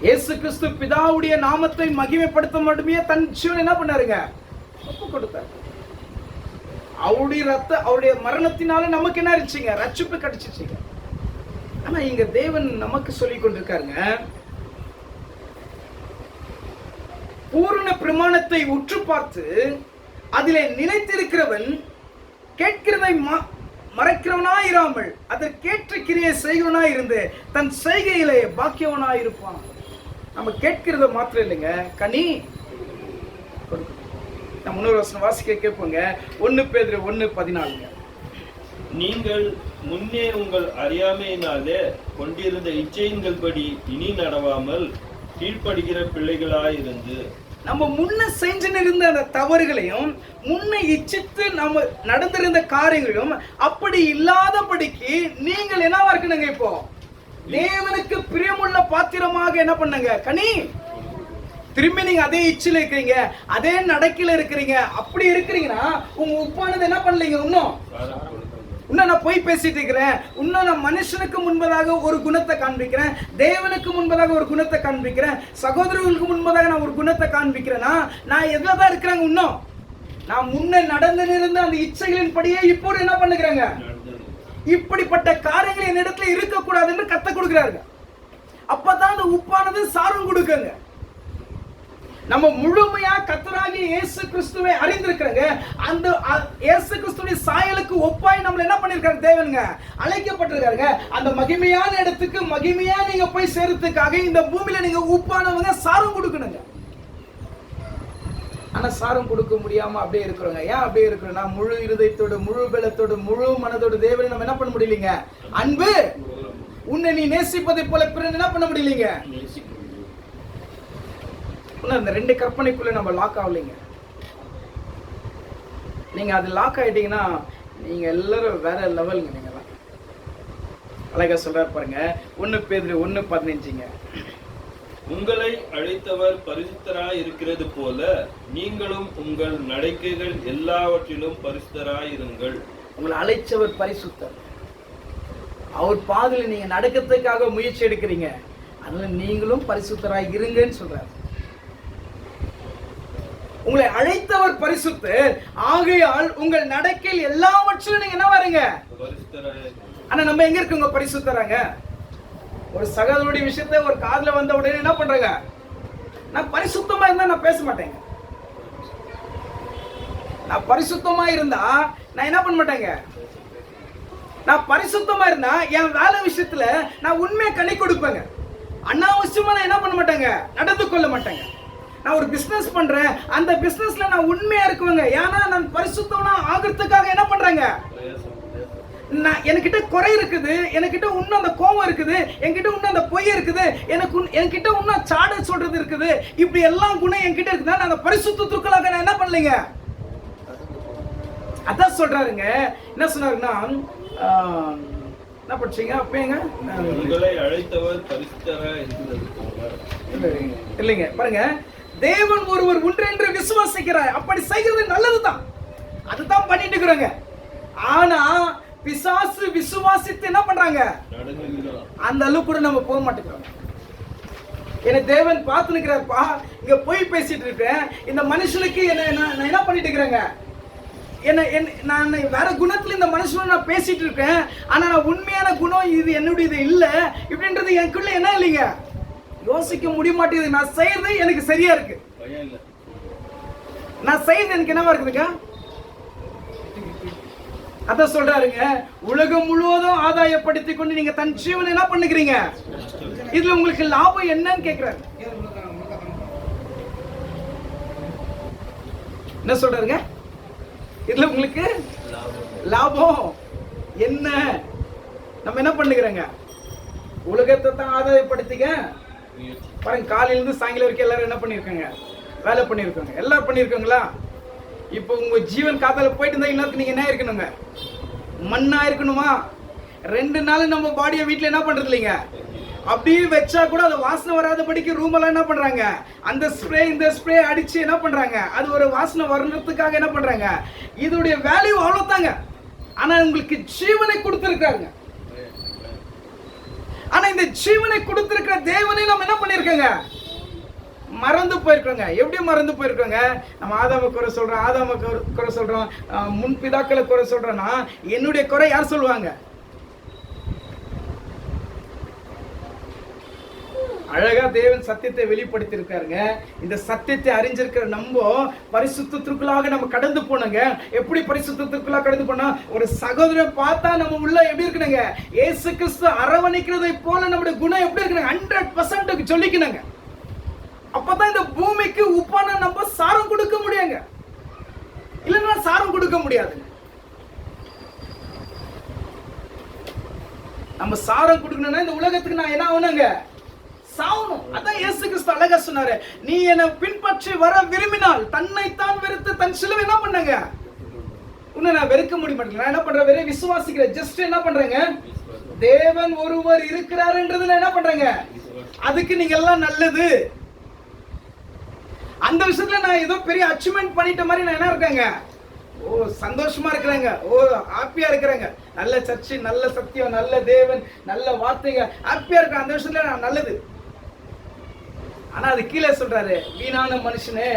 இயேசு கிறிஸ்து பிதாவுடைய நாமத்தை மகிமைப்படுத்த மட்டுமே தன் ஜீவனை என்ன பண்ணாருங்க, ஒப்பு கொடுத்தாரு. அவருடைய மரணத்தினால நமக்கு என்ன இருந்துச்சுங்க, ரட்சிப்பு கிடைச்சிச்சுங்க. ஆனா இங்க தேவன் நமக்கு சொல்லி கொண்டிருக்காருங்க, பூரண பிரமாணத்தை உற்று பார்த்து அதிலே நிலைத்திருக்கிறவன் கேட்கிறதை மறைக்கிறவனாயிராமல் அதற்கேற்ற கிரியை செய்கிறவனாய் இருந்து தன் செய்கையிலே பாக்கியவனாயிருப்பான். நம்ம கேட்கிறத மாத்திரம் இல்லைங்க, கனி நம்ம இன்னொரு வருஷம் வாசிக்க கேட்போங்க. 1 பேதுரு 1:14. நீங்கள் முன்னே உங்கள் அறியாமையினாலே கொண்டிருந்த இச்சையின்கள் படி இனி நடவாமல் கீழ்ப்படுகிற பிள்ளைகளாயிருந்து, நம்ம முன்ன செஞ்சுன்னு இருந்த அந்த தவறுகளையும் முன்ன இச்சித்து நம்ம நடந்திருந்த காரியங்களும் அப்படி இல்லாதபடிக்கு நீங்கள் என்னவா இருக்கணுங்க, இப்போ தேவனுக்கு பிரியமுள்ள பாத்திரமாக என்ன பண்ணுங்க, கனி. திரும்பி நீங்க அதே இச்சில இருக்கிறீங்க, அதே நடக்கையில இருக்கிறீங்க. அப்படி இருக்கிறீங்கன்னா உங்க உப்பானது என்ன பண்ணலீங்க, இன்னும் நான் போய் பேசிட்டு இருக்கிறேன், இன்னும் நான் மனுஷனுக்கு முன்பதாக ஒரு குணத்தை காண்பிக்கிறேன், தேவனுக்கு முன்பதாக ஒரு குணத்தை காண்பிக்கிறேன், சகோதரர்களுக்கு முன்பதாக நான் ஒரு குணத்தை காண்பிக்கிறேன்னா நான் எதுல தான் இருக்கிறாங்க, இன்னும் நான் முன்ன நடந்து இருந்த அந்த இச்சைகளின் படியே இப்போ என்ன பண்ணுகிறாங்க, இப்படிப்பட்ட காரியங்கள் என்னிடத்துல இருக்கக்கூடாதுன்னு கத்த கொடுக்கிறாங்க. அப்பதான் அந்த உப்பானது சாரம் கொடுக்குங்க. நம்ம முழுமையா கர்த்தராகிய இயேசு கிறிஸ்துவை அறிந்திருக்கிறங்க. அந்த இயேசு கிறிஸ்துவின் சாயலுக்கு ஒப்பாய் நம்மள என்ன பண்ணிருக்காரு, தேவனுங்க அழைக்கப்பட்டிருக்காருங்க. அந்த மகிமையான இடத்துக்கு மகிமையா நீங்க போய் சேர்றதுக்காக இந்த பூமியில நீங்க உப்பானவங்க சாரம் கொடுக்கணுங்க. ஆனா சாரம் கொடுக்க முடியாம அப்படியே இருக்கிறோங்க. ஏன் அப்படியே இருக்கிறோம், நான் முழு இருதயத்தோடு முழு பலத்தோடு முழு மனதோடு தேவனை நம்ம என்ன பண்ண முடியலீங்க, அன்பு உன்னை நீ நேசிப்பதை போல பிறகு என்ன பண்ண முடியலீங்க. இந்த 2 கற்பனைக்குள்ள நம்ம லாக் ஆகலைங்க. நீங்க அது லாக் ஆயிட்டீங்கன்னா நீங்க எல்லாரும் வேற லெவலுங்க. நீங்க அழகா சொல்றாரு பாருங்க, 1 பேதுரு 1:15. உங்களை அழைத்தவர் பரிசுத்தராய் இருக்கிறது போல நீங்களும் உங்கள் நடக்கைகள் எல்லாவற்றிலும் பரிசுத்தராய் இருங்கள். உங்களை அழைச்சவர் பரிசுத்தர். அவர் பாதையில நீங்க நடக்கிறதுக்காக முயற்சி எடுக்கிறீங்க, அதனால நீங்களும் பரிசுத்தராய் இருங்கன்னு சொல்றாரு. உங்களை அழைத்தவர் பரிசுத்தர், ஆகையால் உங்கள் நடக்கையில் எல்லாவற்றிலும் நீங்க என்ன வரீங்க, ஆனா நம்ம எங்க இருக்குங்க பரிசுத்தராங்க. ஒரு சகோதரனுடைய விஷயத்தை ஒரு காதுல வந்த உடனே என்ன பண்றாங்க, நான் பரிசுத்தமா இருந்தா நான் பேச மாட்டேங்க. நான் பரிசுத்தமா இருந்தா நான் என்ன பண்ண மாட்டேங்க, நான் பரிசுத்தமா இருந்தா என் வேலை விஷயத்துல நான் உண்மையை கனி கொடுப்பேங்க. அனாவசியமா நான் என்ன பண்ண மாட்டேங்க, நடந்து கொள்ள மாட்டேங்க. நான் ஒரு பிசினஸ் பண்றேன், அந்த பிசினஸ்ல நான் உண்மையா இருக்குவேங்க. ஏன்னா நான் பரிசுத்தமா ஆகிறதுக்காக என்ன பண்றேங்க, என்கிட்ட குறை இருக்குது, என்கிட்ட இன்னும் அந்த கோபம் இருக்குது, என்கிட்ட இன்னும் அந்த பொய் இருக்குது, என்கிட்ட இன்னும் சாட சொல்றது இருக்குது. இப்படி எல்லாம் குணம் என்கிட்ட இருக்குதா, நான் அந்த பரிசுத்தத்துக்குள்ளாக நான் என்ன பண்ணலைங்க. அதான் சொல்றாருங்க. என்ன சொன்னாருன்னா, என்ன படிச்சீங்க அப்பங்க, உங்களை அழைத்தவர் பரிசுத்தராய் இருக்கிறது இல்லைங்க. பாருங்க, தேவன் ஒருவர் ஒன்றென்று விசுவாசிக்கிறார், அப்படி செய்கிறது நல்லதுதான், அதுதான் பண்ணிட்டு இருக்கிறாங்க. ஆனா பிசாசு விசுவாசித்து என்ன பண்றாங்க, அந்த அளவுக்கு கூட நம்ம போக மாட்டேங்கிறோம். எனக்கு தேவன் பார்த்து நிற்கிறார்ப்பா, இங்க போய் பேசிட்டு இருக்கேன், இந்த மனுஷனுக்கு நான் என்ன பண்ணிட்டு இருக்கிறேங்க, நான் வேற குணத்துல இந்த மனுஷனோட நான் பேசிட்டு இருக்கேன், ஆனா நான் உண்மையான குணம் இது என்னுடையது இல்ல இப்படின்றது எனக்குள்ள என்ன இல்லைங்க, யோசிக்க முடிய மாட்டேங்குது. நான் செய்யறது எனக்கு சரியா இருக்கு, பயம் இல்ல. நான் செய்யறது எனக்கு என்னவா இருக்குதுங்க? அத சொல்றாருங்க, உலகம் முழுவதும் ஆதாயப்படுத்தி கொண்டு நீங்க தன் ஜீவனை என்ன பண்ணுகிறீங்க, இதுல உங்களுக்கு லாபம் என்னன்னு கேக்குறாரு. என்ன சொல்றாருங்க? இதுல உங்களுக்கு லாபம் என்ன? நம்ம என்ன பண்ணுகிறோங்க, உலகத்தை தான் ஆதாயப்படுத்திக்க பாருங்க. காலையில இருந்து சாயங்காலம் வரைக்கும் எல்லாரும் என்ன பண்ணிருக்காங்க, வேலை பண்ணிருக்காங்க. எல்லாரும் பண்ணிருக்காங்களா? இப்போ உங்க ஜீவன் காத்தால போயிட்டு இருந்தா இன்னொருக்கு நீங்க என்ன இருக்கணுங்க, மண்ணா இருக்கணுமா? 2 நாள் நம்ம பாடியை வீட்டுல என்ன பண்றது இல்லைங்க, அப்படியே வச்சா கூட அது வாசனை வராதபடிக்கு ரூம் எல்லாம் என்ன பண்றாங்க, அந்த ஸ்ப்ரே இந்த ஸ்ப்ரே அடிச்சு என்ன பண்றாங்க, அது ஒரு வாசனை வரணுறதுக்காக என்ன பண்றாங்க. இதோடைய வேல்யூ அவ்வளவுதாங்க. ஆனா உங்களுக்கு ஜீவனை கொடுத்திருக்காங்க. ஆனா இந்த ஜீவனை கொடுத்திருக்கிற தேவனை நம்ம என்ன பண்ணிருக்கோங்க, மறந்து போயிருக்கோங்க. எப்படி மறந்து போயிருக்கோங்க? நம்ம ஆதாம குறை சொல்றோம், ஆதாம குறை சொல்றோம், முன் பிதாக்களை குறை சொல்றோம்னா என்னுடைய குறை யார் சொல்லுவாங்க? அழகா தேவன் சத்தியத்தை வெளிப்படுத்தி இருக்காருங்க. இந்த சத்தியத்தை அறிஞ்சிருக்கிற நம்ம பரிசுத்தத்திற்குள்ளாக நம்ம கடந்து போனோங்க. எப்படி பரிசுத்தத்திற்குள்ளாக கடந்து போனா, ஒரு சகோதரன் பார்த்தா நம்ம உள்ள எப்படி இருக்கணுங்க, இயேசு கிறிஸ்து அரவணைக்கிறதை போல நம்முடைய குணம் எப்படி இருக்கணுங்க, 100% சொல்லிக்கணுங்க. அப்பதான் இந்த பூமிக்கு உப்பான நம்ம சாரம் கொடுக்க முடியுங்க. இல்லைன்னா சாரம் கொடுக்க முடியாதுங்க. நம்ம சாரம் கொடுக்கணும்னா இந்த உலகத்துக்கு நான் என்ன ஆகணுங்க, சாவணும். அதான் இயேசு கிறிஸ்து அழகா சொன்னாரு, நீ என்னை பின்பற்றி வர விரும்பினால் தன்னைத்தான் வெறுத்து தன் சிலுவை என்ன பண்ணாங்க. உன்னை நான் வெறுக்க முடிய மாட்டேன். நான் என்ன பண்றேன், வெறும் விசுவாசிக்கிறேன். ஜஸ்ட் என்ன பண்றேங்க, தேவன் ஒருவர் இருக்கிறாருன்றது நான் என்ன பண்றேங்க, அதுக்கு நீங்க எல்லாம் நல்லது. அந்த விஷயத்துல நான் ஏதோ பெரிய அச்சீவ்மெண்ட் பண்ணிட்ட மாதிரி நான் என்ன இருக்கேங்க, ஓ சந்தோஷமா இருக்கிறாங்க, ஓ ஹாப்பியா இருக்கிறாங்க, நல்ல சர்ச்சு, நல்ல சத்தியம், நல்ல தேவன், நல்ல வார்த்தைங்க, ஹாப்பியா இருக்க. அந்த விஷயத்துல நான் நல்லது. ஆனா அது கீழே சொல்றாரு, வீணான மனுஷனே,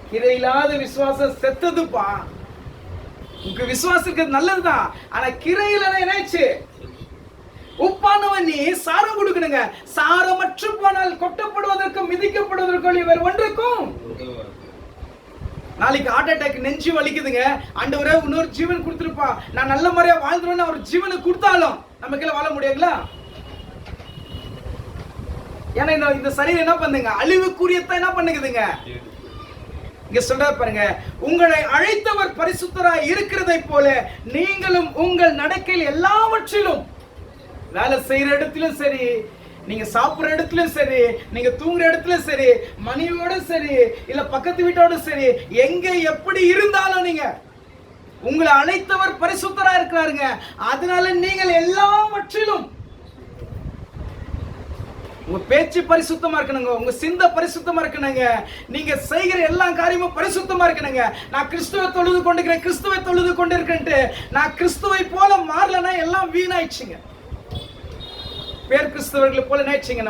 கிரையில்லாத விசுவாசம் செத்ததுப்பா. உங்க விசுவாசம் நல்லதுதான், ஆனா கிரையில என்னாச்சு, உப்பானவன் நீ சாரம் கொடுக்கணுங்க. சாரமற்று போனால் கொட்டப்படுவதற்கும் மிதிக்கப்படுவதற்கும் வேற ஒன்றுக்கும். நாளைக்கு ஹார்ட் அட்டாக், நெஞ்சு வலிக்குதுங்க, ஆண்டவரே இன்னொரு ஜீவன் கொடுத்துருப்பா, நான் நல்ல முறையா வாழ்ந்துருவேன்னு அவர் ஜீவனை கொடுத்தாலும் நமக்கு எல்லாம் வாழ முடியாதுங்களா? ஏன்னா இந்த சரீரம் என்ன பண்ணுங்க, அழிவுக்குரியத்தான் என்ன பண்ணுக்குதுங்க. இங்க சொல்ற பாருங்க, உங்களை அழைத்தவர் பரிசுத்தராய் இருக்கிறதை போல நீங்களும் உங்கள் நடக்கையில் எல்லாவற்றிலும், வேலை செய்யற இடத்திலும் சரி, நீங்க சாப்பிடுற இடத்துலயும் சரி, நீங்க தூங்குற இடத்துலயும் சரி, மனைவியோட சரி, இல்ல பக்கத்து வீட்டோட சரி, எங்க எப்படி இருந்தாலும் நீங்க உங்களை அழைத்தவர் பரிசுத்தரா இருக்கிறாருங்க. அதனால நீங்கள் எல்லாவற்றிலும், உங்க பேச்சு பரிசுத்தமா இருக்கணுங்க, உங்க சிந்தை பரிசுத்தமா இருக்கணுங்க, நீங்க செய்கிற எல்லா காரியமும் பரிசுத்தமா இருக்கணுங்க. நான் கிறிஸ்துவை தொழுது கொண்டிருக்கிறேன், கிறிஸ்துவை தொழுது கொண்டிருக்கேன்ட்டு நான் கிறிஸ்துவை போல மாறலன்னா எல்லாம் வீணாயிடுச்சுங்க. பேர் கிறிஸ்தவர்களை போல நினைச்சீங்க.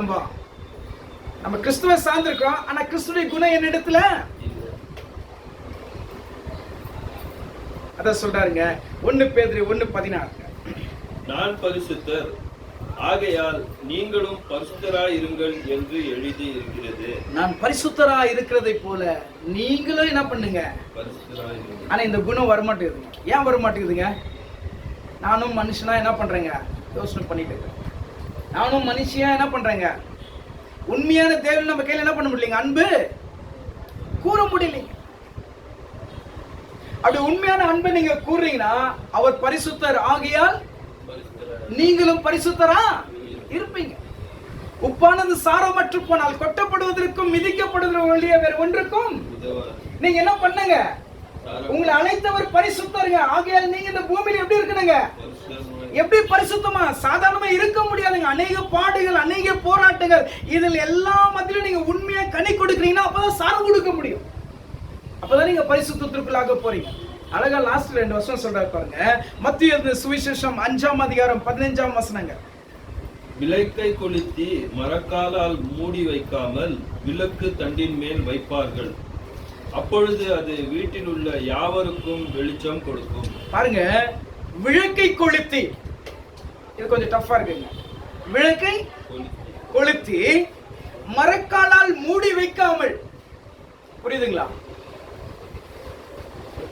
நம்ம கிறிஸ்துவை சார்ந்திருக்கிறோம், ஆனா கிறிஸ்துவை குணம் என்ன இடத்துல. அத சொல்றாருங்க 1 பேதுரு 1:16, நான் பரிசுத்தர் ஆகையால் நீங்களும் பரிசுத்தராய் இருங்கள் என்று எழுதி இருக்கிறது. நான் பரிசுத்தராய் இருக்கிறதை போல நீங்களும் என்ன பண்ணுங்க, பரிசுத்தராய் இருங்கள். ஆனா இந்த குணம் வரமாட்டேங்குதுங்க. ஏன் வரமாட்டேங்குதுங்க? நானும் மனுஷனா என்ன பண்றேங்க, யோசனை பண்ணிட்டு இருக்கேன். நானும் மனுஷியா என்ன பண்றேங்க, உண்மையான தேவன் நம்ம கையில என்ன பண்ண முடியலைங்க, அன்பு கூற முடியலைங்க. அப்படி உண்மையான அன்பை நீங்க கூறுறீங்கன்னா அவர் பரிசுத்தர் ஆகையால் நீங்களும் பரிசுத்தரா இருப்பீங்க. உப்பானது சாரமற்று போனால் கொட்டப்படுவதற்கும் மிதிக்கப்படுவதற்கும் வழியே வேற ஒன்றுக்கும் நீங்க என்ன பண்ணுங்க, உங்களை அழைத்தவர் பரிசுத்தருங்க. ஆகையால் நீங்க இந்த பூமியில எப்படி இருக்கணுங்க, எப்படி பரிசுத்தமா சாதாரணமா இருக்க முடியாதுங்க. அநேக பாடுகள், அநேக போராட்டங்கள், இதில் எல்லா மத்தியிலும் நீங்க உண்மையா கனி கொடுக்குறீங்கன்னா அப்பதான் சாரம் கொடுக்க முடியும். அப்பதான் நீங்க பரிசுத்தத்திற்குள்ளாக போறீங்க. அழகா லாஸ்ட் 2 வருஷம் சொல்றாரு பாருங்க, மத்திய சுவிசேஷம் 5ஆம் அதிகாரம் 15ஆம் வசனங்க. விளக்கை கொளுத்தி மரக்காலால் மூடி வைக்காமல் விளக்கு தண்டின் மேல் வைப்பார்கள், அப்பொழுது அது வீட்டில் உள்ள யாவருக்கும் வெளிச்சம் கொடுக்கும். பாருங்க, விளக்கை கொளுத்தி, இது கொஞ்சம் டஃபா இருக்குங்க. விளக்கை கொளுத்தி மரக்காலால் மூடி வைக்காமல். புரியுதுங்களா?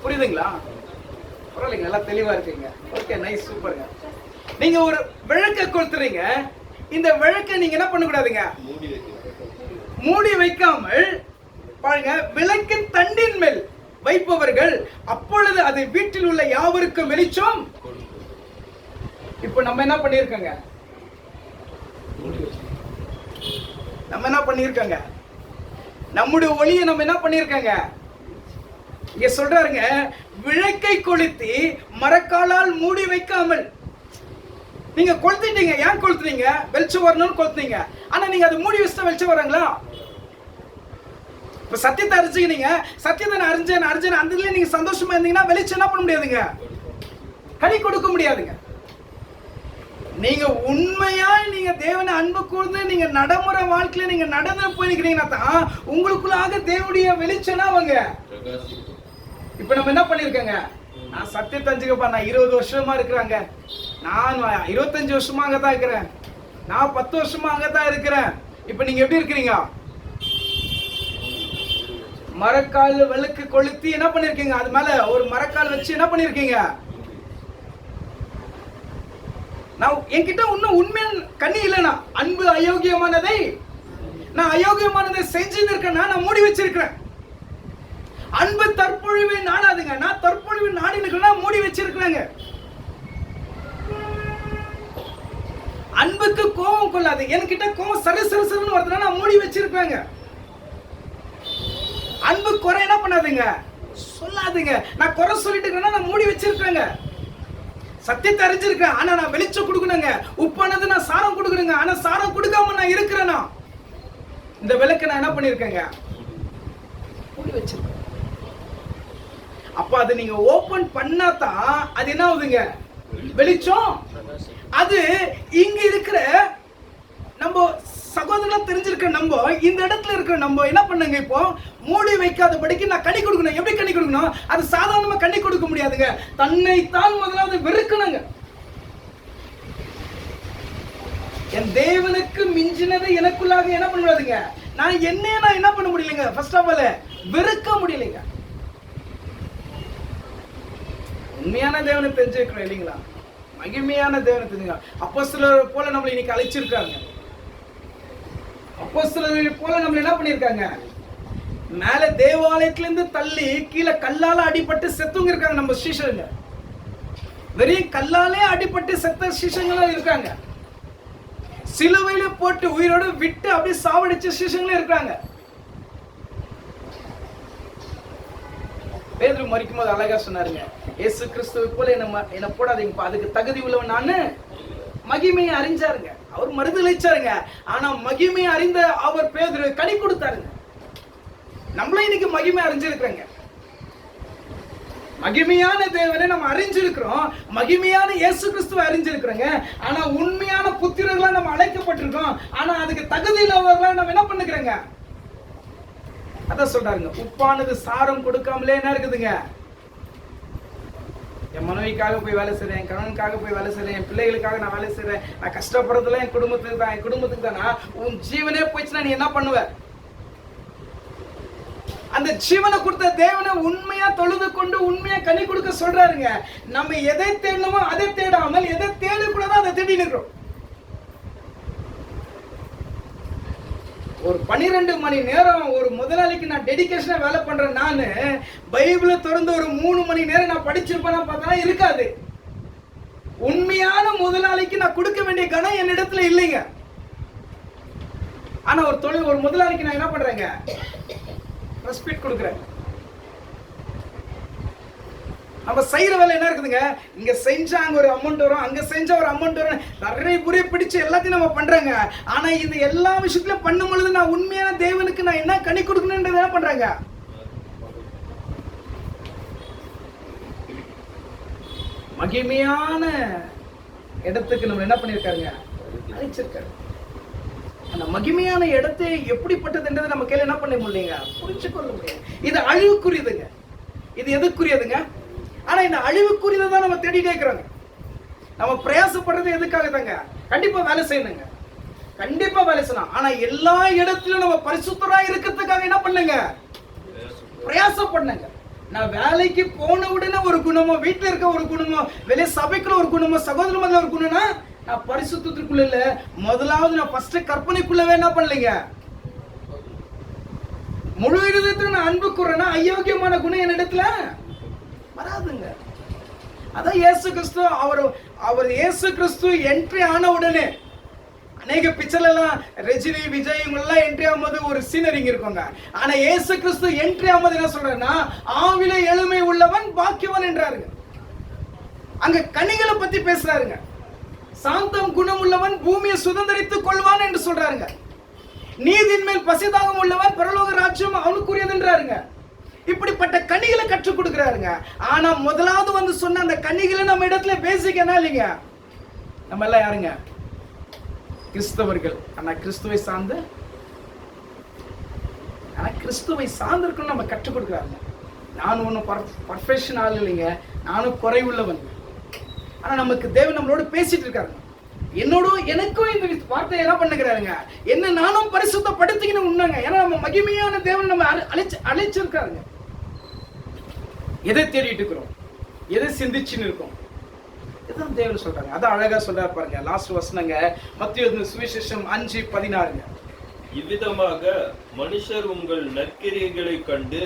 புரியுதுங்களா? பரவாயில்லைங்க, நல்லா தெளிவா இருக்கீங்க. ஓகே, நைஸ், சூப்பருங்க. நீங்க ஒரு விளக்க கொளுத்துறீங்க, இந்த விளக்க நீங்க என்ன பண்ணக்கூடாதுங்க, மூடி வைக்காமல் பாருங்க, விளக்கின் தண்டின் மேல் வைப்பவர்கள், அப்பொழுது அது வீட்டில் உள்ள யாவருக்கும் வெளிச்சம். இப்ப நம்ம என்ன பண்ணிருக்கோங்க, நம்முடைய ஒளியை நம்ம என்ன பண்ணிருக்கோங்க, இங்க சொல்றாருங்க, விளக்கை கொளுத்தி மரக்காலால் மூடி வைக்காமல். நீங்க கொளுத்திட்டீங்க. ஏன் கொளுத்துறீங்க? வெளிச்சம் வரணும்னு கொளுத்துனீங்க. ஆனா நீங்க அதை மூடி வச்சுட்டா வெளிச்சம் வராங்களா? இப்ப சத்தியத்தை அறிஞ்சுக்கிறீங்க, சத்தியத்தை நான் அறிஞ்சேன் அந்த இதுல நீங்க சந்தோஷமா இருந்தீங்கன்னா வெளிச்சம் என்ன பண்ண முடியாதுங்க, கனி கொடுக்க முடியாதுங்க. நீங்க உண்மையா நீங்க தேவனை அன்பு கூர்ந்து நீங்க நடைமுறை வாழ்க்கையில நீங்க நடந்து போயிருக்கிறீங்கன்னா தான் உங்களுக்குள்ளாக தேவனுடைய வெளிச்சம் அவங்க. இப்ப நம்ம என்ன பண்ணிருக்கோங்க, நான் சத்தியத்தை தெரிஞ்சுக்கப்பா, நான் 20 வருஷமா இருக்கிறாங்க, நான் 25 வருஷமா அங்கதான் இருக்கிறேன், நான் 10 வருஷமா அங்கதான் இருக்கிறேன். இப்ப நீங்க எப்படி இருக்கிறீங்க? மரக்கால் விளக்கு கொளுத்தி என்ன பண்ணிருக்கீங்க, அது மேல ஒரு மரக்கால் வச்சு என்ன பண்ணிருக்கீங்க. நான் என்கிட்ட இன்னும் உண்மையான கண்ணி இல்லைனா, அன்பு அயோக்கியமானதை நான் அயோக்கியமானதை செஞ்சுன்னு இருக்கேன்னா நான் மூடி வச்சிருக்கிறேன். அன்பு தற்பொழிவை நாடாதுங்க, நான் தற்பொழிவு நாடினுக்குன்னா மூடி வச்சிருக்கிறேங்க. அன்புக்கு கோபம் கொள்ளாது, என்கிட்ட கோபம் சரசரசரன்னு வருதுன்னா நான் மூடி வச்சிருப்பேங்க. அன்பு குறை என்ன பண்ணாதுங்க, சொல்லாதுங்க. நான் குறை சொல்லிட்டு இருக்கேன்னா நான் மூடி வச்சிருக்கேங்க. சத்தியத்தை அறிஞ்சிருக்கேன், ஆனா நான் வெளிச்சம் கொடுக்கணுங்க. உப்பானது நான் சாரம் கொடுக்கணுங்க, ஆனா சாரம் கொடுக்காம நான் இருக்கிறேனா, இந்த விளக்க நான் என்ன பண்ணிருக்கேங்க, மூடி வச்சிருக்கேன். அப்ப அது நீங்க ஓபன் பண்ணாதான் அது என்ன ஆகுதுங்க, வெளிச்சம். அது இங்க இருக்கிற நம்ம சகோதரனா தெரிஞ்சிருக்க நம்ம இந்த இடத்துல இருக்கிற நம்ம என்ன பண்ணுங்க, இப்போ மூடி வைக்காதபடிக்கு நான் கனி கொடுக்கணும். எப்படி கனி கொடுக்கணும்? அது சாதாரணமா கனி கொடுக்க முடியாதுங்க, தன்னைத்தான் முதலாவது வெறுக்கணுங்க. என் தேவனுக்கு மிஞ்சினதை எனக்குள்ளாக என்ன பண்ணாதுங்க, நான் என்ன பண்ண முடியலைங்க, ஃபர்ஸ்ட் ஆஃப் ஆல் வெறுக்க முடியலைங்க. உண்மையான தேவனை தெரிஞ்சுக்கணும் இல்லைங்களா, மகிமையான தேவனை தெரிஞ்சுங்க. அப்போஸ்தலர் போல நம்மளை இன்னைக்கு அழைச்சிருக்காங்க. அப்போஸ்தலர் போல நம்மளை என்ன பண்ணிருக்காங்க, மேல தேவாலயத்துல இருந்து தள்ளி கீழே கல்லால அடிபட்டு செத்துங்க இருக்காங்க நம்ம சீஷருங்க. வெறும் கல்லாலே அடிபட்டு செத்த சீஷங்களும் இருக்காங்க. சிலுவையில போட்டு உயிரோட விட்டு அப்படியே சாவடிச்ச சீஷங்களும் இருக்காங்க. பேதுரு மரிக்கும் போது அழகா சொன்னாருங்க, இயேசு கிறிஸ்துவை போல என்ன போடாதீங்கப்பா, அதுக்கு தகுதி உள்ளவன் நானு. மகிமையை அறிஞ்சாருங்க, அவர் மறுதலிச்சாருங்க. ஆனா மகிமையை அறிந்த அவர் பேதுரு கனி கொடுத்தாருங்க. நம்மளும் இன்னைக்கு மகிமை அறிஞ்சிருக்கிறோங்க. மகிமையான தேவனை நம்ம அறிஞ்சிருக்கிறோம், மகிமையான இயேசு கிறிஸ்துவை அறிஞ்சிருக்கிறோங்க. ஆனா உண்மையான புத்திரர்களா நம்ம அழைக்கப்பட்டிருக்கோம். ஆனா அதுக்கு தகுதி இல்லாதவர்களா நம்ம என்ன பண்ணுகிறோங்க. அதான் சொல்றாருங்க, உப்பானது சாரம் கொடுக்காமலே என்ன இருக்குதுங்க. என் மனைவிக்காக போய் வேலை செய்றேன், என் கணவனுக்காக போய் வேலை செய்றேன், என் பிள்ளைகளுக்காக நான் வேலை செய்றேன், நான் கஷ்டப்படுறதுல என் குடும்பத்துக்கு தானா. உன் ஜீவனே போயிடுச்சுன்னா நீ என்ன பண்ணுவ? அந்த ஜீவனை கொடுத்த தேவனை உண்மையா தொழுது கொண்டு உண்மையா கனி கொடுக்க சொல்றாருங்க. நம்ம எதை தேடணுமோ அதை தேடாமல் எதை தேடக்கூடாதோ அதை தேடி நிற்கிறோம். ஒரு 12 மணி நேரம் ஒரு முதலாளிக்கு நான் டெடிகேஷனா வேலை பண்றேன். நானு பைபிளை திறந்து ஒரு 3 மணி நேரம் நான் படிச்சிருப்பேன்னா பார்த்தா இருக்காது. உண்மையான முதலாளிக்கு நான் கொடுக்க வேண்டிய கணம் என்னிடத்துல இல்லைங்க. ஆனா ஒரு முதலாளிக்கு நான் என்ன பண்றேங்க, ரெஸ்பெக்ட் கொடுக்குறேன். நம்ம செய்யற வேலை என்ன இருக்குதுங்க, இங்க செஞ்சா அங்க ஒரு அமௌண்ட் வரும், அங்க செஞ்சா ஒரு அமௌண்ட் வரும், நிறைய புரிய பிடிச்சு எல்லாத்தையும் நம்ம பண்றாங்க. ஆனா இது எல்லா விஷயத்திலும் பண்ணும் பொழுது நான் உண்மையான தேவனுக்கு நான் என்ன கனி கொடுக்கணும்ன்றது என்ன பண்றாங்க. மகிமையான இடத்துக்கு நம்ம என்ன பண்ணிருக்காருங்க, அழைச்சிருக்காரு. அந்த மகிமையான இடத்தை எப்படிப்பட்டதுன்றது நம்ம கையில என்ன பண்ண முடியலைங்க, புரிஞ்சு கொள்ள முடியாது. இது அழிவுக்குரியதுங்க. இது எதுக்குரியதுங்க? ஆனா இந்த அழிவுக்குரியதை தான் நம்ம தேடிட்டே இருக்கிறோங்க. நம்ம பிரயாசப்படுறது எதுக்காக தாங்க? கண்டிப்பா வேலை செய்யணுங்க. கண்டிப்பா வேலை செய்யலாம். ஆனா எல்லா இடத்திலும் நம்ம பரிசுத்தரா இருக்கிறதுக்காக என்ன பண்ணுங்க, பிரயாசம் பண்ணுங்க. நான் வேலைக்கு போன உடனே ஒரு குணமோ, வீட்டுல இருக்க ஒரு குணமோ, வெளியே சபைக்குள்ள ஒரு குணமோ, சகோதர மதல ஒரு குணம்னா நான் பரிசுத்தத்துக்குள்ள இல்ல. முதலாவது நான் ஃபர்ஸ்ட் கற்பனைக்குள்ளவே என்ன பண்ணலைங்க, முழு இருதயத்துல நான் அன்பு கூறேன்னா அயோக்கியமான குணம் என்னிடத்துல வராதுங்க. அதான் இயேசு கிறிஸ்து அவர் இயேசு கிறிஸ்து என்ட்ரி ஆன உடனே அநேக பிக்சர்ல எல்லாம் ரஜினி விஜய் இவங்கெல்லாம் என்ட்ரி ஆகும்போது ஒரு சீனரிங் இருக்குங்க. ஆனா இயேசு கிறிஸ்து என்ட்ரி ஆகும்போது என்ன சொல்றாருன்னா, ஆவில எளிமை உள்ளவன் பாக்கியவன் என்றாருங்க. அங்க கனிகளை பத்தி பேசுறாருங்க. சாந்தம் குணம் உள்ளவன் பூமியை சுதந்திரித்துக் கொள்வான் என்று சொல்றாருங்க. நீதியின் மேல் பசிதாகம் உள்ளவன் பரலோக ராஜ்யம் அவனுக்குரியதுன்றாருங்க. இப்படிப்பட்ட கனிகளை கற்றுக் கொடுக்கிறாருங்க. ஆனா முதலாவது வந்து சொன்ன அந்த கனிகளை நம்ம இடத்துல பேசிக் என்ன இல்லைங்க, நம்ம எல்லாம் யாருங்க, கிறிஸ்தவர்கள். ஆனா கிறிஸ்துவை சார்ந்திருக்கணும் நம்ம கற்றுக் கொடுக்கிறாங்க. நான் ஒன்றும் பர்ஃபெக்ஷன் ஆள் இல்லைங்க, நானும் குறைவுள்ளவன். ஆனா நமக்கு தேவன் நம்மளோட பேசிட்டு இருக்காருங்க. எனக்கும் இந்த வார்த்தை என்ன பண்ணுகிறாருங்க, என்ன நானும் பரிசுத்தப்படுத்திக்கணும் உண்மைங்க. ஏன்னா நம்ம மகிமையான தேவன் நம்ம அழைச்சிருக்காருங்க. எதை தேடிட்டு இருக்கிறோம், எதை சிந்திச்சுன்னு இருக்கோம், இதுதான் தேவன் சொல்றாங்க. அதான் அழகா சொல்றாரு பாருங்க, லாஸ்ட் வசனங்க, மத்தேயு சுவிசேஷம் 5:16. இவ்விதமாக மனுஷர் உங்கள் நற்கிரியைகளை கண்டு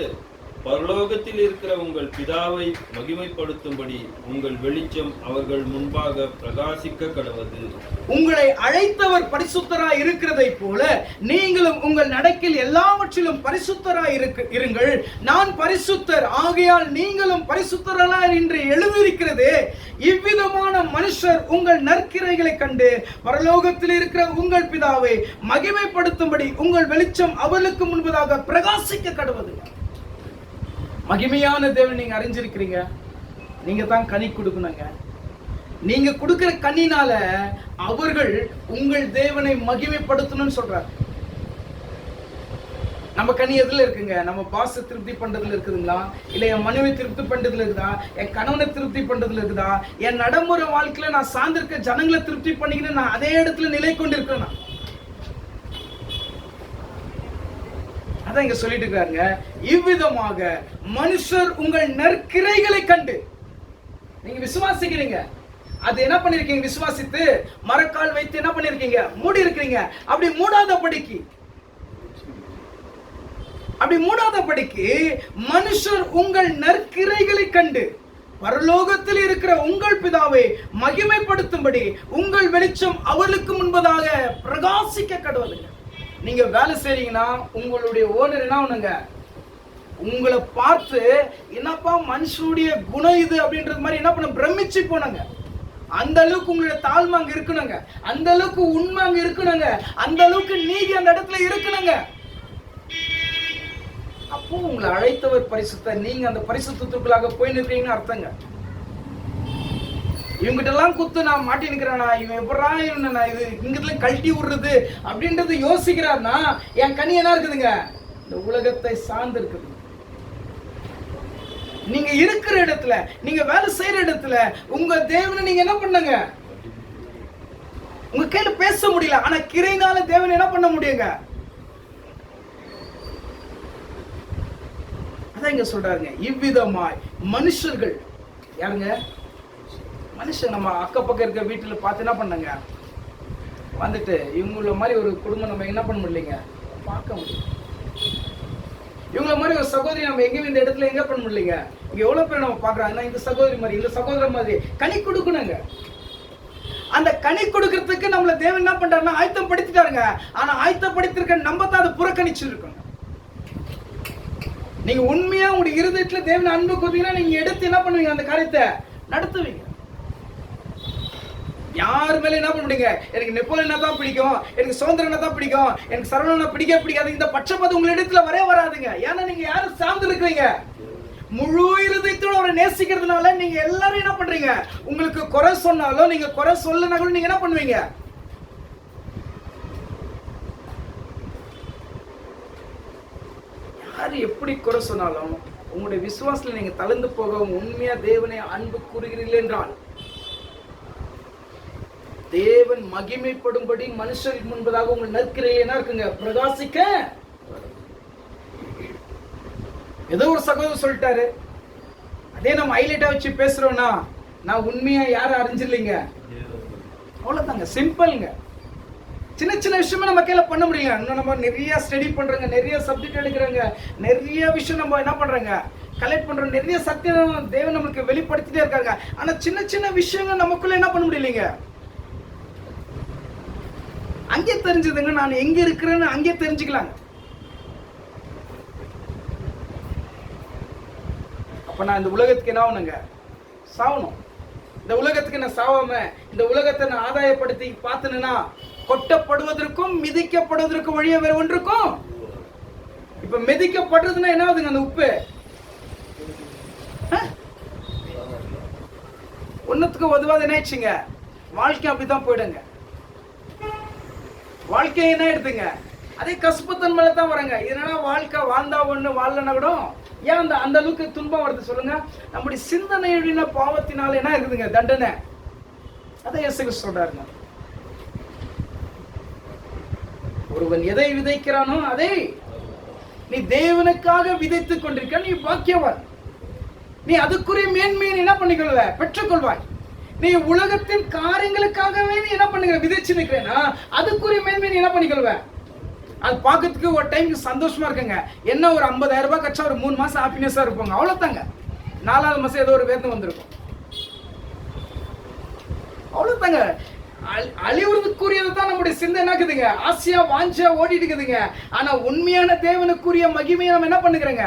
பரலோகத்தில் இருக்கிற உங்கள் பிதாவை மகிமைப்படுத்தும்படி உங்கள் வெளிச்சம் அவர்கள் முன்பாக பிரகாசிக்க கடவது. உங்களை அழைத்தவர் பரிசுத்தராய் இருக்கிறதை போல நீங்களும் உங்கள் நடக்கில் எல்லாவற்றிலும் பரிசுத்தராய் இருங்கள். நான் பரிசுத்தர் ஆகையால் நீங்களும் பரிசுத்தராய் என்று எழுதியிருக்கிறது. இவ்விதமான மனுஷர் உங்கள் நற்கிரைகளை கண்டு பரலோகத்தில் இருக்கிற உங்கள் பிதாவை மகிமைப்படுத்தும்படி உங்கள் வெளிச்சம் அவர்களுக்கு முன்பதாக பிரகாசிக்க கடவது. மகிமையான தேவன் நீங்க அறிஞ்சிருக்கிறீங்க, நீங்க தான் கனி கொடுக்கணுங்க. நீங்க கொடுக்கிற கனினால அவர்கள் உங்கள் தேவனை மகிமைப்படுத்தணும்னு சொல்றாரு. நம்ம கனி எதுல இருக்குங்க, நம்ம பாச திருப்தி பண்றதுல இருக்குதுங்களா, இல்ல என் மனைவி திருப்தி பண்றதுல இருக்குதா, என் கணவனை திருப்தி பண்றதுல இருக்குதா, என் நடைமுறை வாழ்க்கையில நான் சார்ந்திருக்க ஜனங்களை திருப்தி பண்ணிக்கின்னு நான் அதே இடத்துல நிலை கொண்டு இருக்கிறேன். அதான் இங்க சொல்லிட்டு இருக்காருங்க, இவ்விதமாக மனுஷர் உங்கள் நற்கிரைகளை கண்டு. நீங்க விசுவாசிக்கிறீங்க, அது என்ன பண்ணிருக்கீங்க, விசுவாசித்து மரக்கால் வைத்து என்ன பண்ணிருக்கீங்க, மூடி இருக்கிறீங்க. அப்படி மூடாதபடிக்கு மனுஷர் உங்கள் நற்கிரைகளை கண்டு பரலோகத்தில் இருக்கிற உங்கள் பிதாவை மகிமைப்படுத்தும்படி உங்கள் வெளிச்சம் அவர்களுக்கு முன்பதாக பிரகாசிக்க கடவுளுங்க. நீங்க வேலை செய்றீங்கன்னா உங்களுடைய ஓனர் என்ன பண்ணுங்க, உங்களை பார்த்து என்னப்பா மனுஷனுடைய குணம் இது அப்படின்றது மாதிரி என்ன பண்ண பிரமிச்சு போனாங்க. அந்த அளவுக்கு உங்களுடைய தாழ்மை அங்க இருக்கணுங்க, அந்த அளவுக்கு உண்மை அங்க இருக்கணுங்க, அந்த அளவுக்கு நீதி அந்த இடத்துல இருக்கணுங்க. அப்போ உங்களை அழைத்தவர் பரிசுத்த, நீங்க அந்த பரிசுத்தத்துக்குள்ளாக போய் நிற்கிறீங்கன்னு அர்த்தங்க. இவங்கிட்ட எல்லாம் குத்து நான் மாட்டி நிற்கிறேனா, இவன் எப்படா இவன் இது இங்கத்துல கழட்டி விடுறது அப்படின்றது யோசிக்கிறார்னா என் கனி என்ன இருக்குதுங்க, இந்த உலகத்தை சார்ந்து இருக்குது. நீங்க இருக்கிற இடத்துல, நீங்க வேலை செய்யற இடத்துல உங்க தேவனை நீங்க என்ன பண்ணுங்க, உங்க கையில பேச முடியல, ஆனா கிரைனால தேவனை என்ன பண்ண முடியுங்க. அதான் இங்க சொல்றாருங்க, இவ்விதமாய் மனுஷர்கள், யாருங்க மனுஷன், நம்ம அக்கப்பக்கம் இருக்க வீட்டுல பார்த்து என்ன பண்ணங்க, வந்துட்டு இவங்கள மாதிரி ஒரு குடும்பம் நம்ம என்ன பண்ண முடியலைங்க, பார்க்க முடியும். இவங்கள மாதிரி ஒரு சகோதரி நம்ம எங்கேயும் இந்த இடத்துல எங்க பண்ண முடியலைங்க. இங்க எவ்வளவு பேர் நம்ம பாக்குறாங்கன்னா இந்த சகோதரி மாதிரி, இந்த சகோதரர் மாதிரி கனி கொடுக்கணுங்க. அந்த கனி கொடுக்கறதுக்கு நம்மள தேவன் என்ன பண்றாருன்னா ஆயத்தம் படுத்திட்டாருங்க. ஆனா ஆயத்தப்படுத்திருக்க நம்ம தான் அதை புறக்கணிச்சு இருக்கோம். நீங்க உண்மையா உங்களுடைய இருதயத்துல தேவன் அன்பு கொடுத்தீங்கன்னா நீங்க எடுத்து என்ன பண்ணுவீங்க, அந்த காரியத்தை நடத்துவீங்க. யார் மேல என்ன பண்ண முடியுங்க, எனக்கு நெப்போலியனா தான் பிடிக்கும், எனக்கு சுதந்திரனா தான் பிடிக்கும், எனக்கு சரவணனா பிடிக்காது, இந்த பட்சபாதம் உங்க இடத்துல வராதுங்க. ஏன்னா நீங்க யாரும் சார்ந்து இருக்கிறீங்க, முழு இருதயத்தோட அவரை நேசிக்கிறதுனால நீங்க எல்லாரும் என்ன பண்றீங்க, உங்களுக்கு குறை சொன்னாலும் நீங்க குறை சொல்லனாலும் நீங்க என்ன பண்ணுவீங்க, யாரு எப்படி குறை சொன்னாலும் உங்களுடைய விசுவாசத்துல நீங்க தளர்ந்து போக உண்மையா தேவனை அன்பு கூறுகிறீர்கள் என்றால் தேவன் மகிமைப்படும்படி மனுஷருக்கு முன்பதாக உங்கள் நற்கிரையில் என்ன இருக்குங்க? பிரகாசிக்க. ஏதோ ஒரு சகோதரர் சொல்லிட்டாரு, அதே நம்ம ஹைலைட்டா வச்சு பேசுறோம்னா நான் உண்மையா யாரும் அறிஞ்சிடலைங்க. அவ்வளவுதாங்க, சிம்பிள்ங்க. சின்ன சின்ன விஷயமே நம்ம கையில பண்ண முடியல. இன்னும் நம்ம நிறைய ஸ்டடி பண்றோங்க, நிறைய சப்ஜெக்ட் எடுக்கிறோங்க, நிறைய விஷயம் நம்ம என்ன பண்றோங்க, கலெக்ட் பண்றோம், நிறைய சத்தியம் தேவன் நம்மளுக்கு வெளிப்படுத்திட்டே இருக்காங்க. ஆனா சின்ன சின்ன விஷயங்கள் நமக்குள்ள என்ன பண்ண முடியலைங்க. அங்கே தெரிஞ்சதுங்க, நான் எங்க இருக்கிறேன்னு அங்கே தெரிஞ்சுக்கலாங்க. அப்ப நான் இந்த உலகத்துக்கு என்ன ஆகணுங்க? சாவணும். இந்த உலகத்துக்கு நான் சாவாம இந்த உலகத்தை நான் ஆதாயப்படுத்தி பார்த்தேன்னா கொட்டப்படுவதற்கும் மிதிக்கப்படுவதற்கும் வழியா வேற ஒன்றுக்கும். இப்ப மிதிக்கப்படுறதுன்னா என்ன ஆகுதுங்க? அந்த உப்பு ஒன்னுத்துக்கு உதவாது என்ன ஆயிடுச்சுங்க? வாழ்க்கை அப்படித்தான் போயிடுங்க. வாழ்க்கை என்ன எடுத்துங்க? அதே கசப்புத்தன்மையில தான் வராங்க. இதனால வாழ்க்கை வாழ்ந்தா ஒண்ணு, வாழலன்னா கூட ஏன் அந்த அளவுக்கு துன்பம் வருது சொல்லுங்க? நம்முடைய சிந்தனையுடைய பாவத்தினால என்ன இருக்குதுங்க? தண்டனை. அதை இயேசு சொல்றாருங்க. ஒருவன் எதை விதைக்கிறானோ அதை நீ தேவனுக்காக விதைத்துக் கொண்டிருக்க, நீ பாக்கியவான். நீ அதுக்குரிய மேன்மையை என்ன பண்ணிக்கொள்வ? பெற்றுக்கொள்வாய். நீ உலகத்தின் காரியங்களுக்காகவே நீ என்ன பண்ணுங்க? விதைச்சு நிற்கிறேன்னா அதுக்குரிய மேன்மையை என்ன பண்ணிக்கொள்வ? அது பார்க்கறதுக்கு ஒரு டைமுக்கு சந்தோஷமா இருக்குங்க. என்ன ஒரு 50,000 ரூபாய் கட்சா ஒரு 3 மாசம் ஹாப்பினஸா இருப்பாங்க, அவ்வளவுதாங்க. 4வது மாசம் ஏதோ ஒரு வேதனை வந்திருக்கும், அவ்வளவுதாங்க. அழிவுறதுக்குரியது தான் நம்முடைய சிந்தை என்ன இருக்குதுங்க? ஆசையா வாஞ்சா ஓடிட்டு இருக்குதுங்க. ஆனா உண்மையான தேவனுக்குரிய மகிமையை நம்ம என்ன பண்ணுகிறோங்க?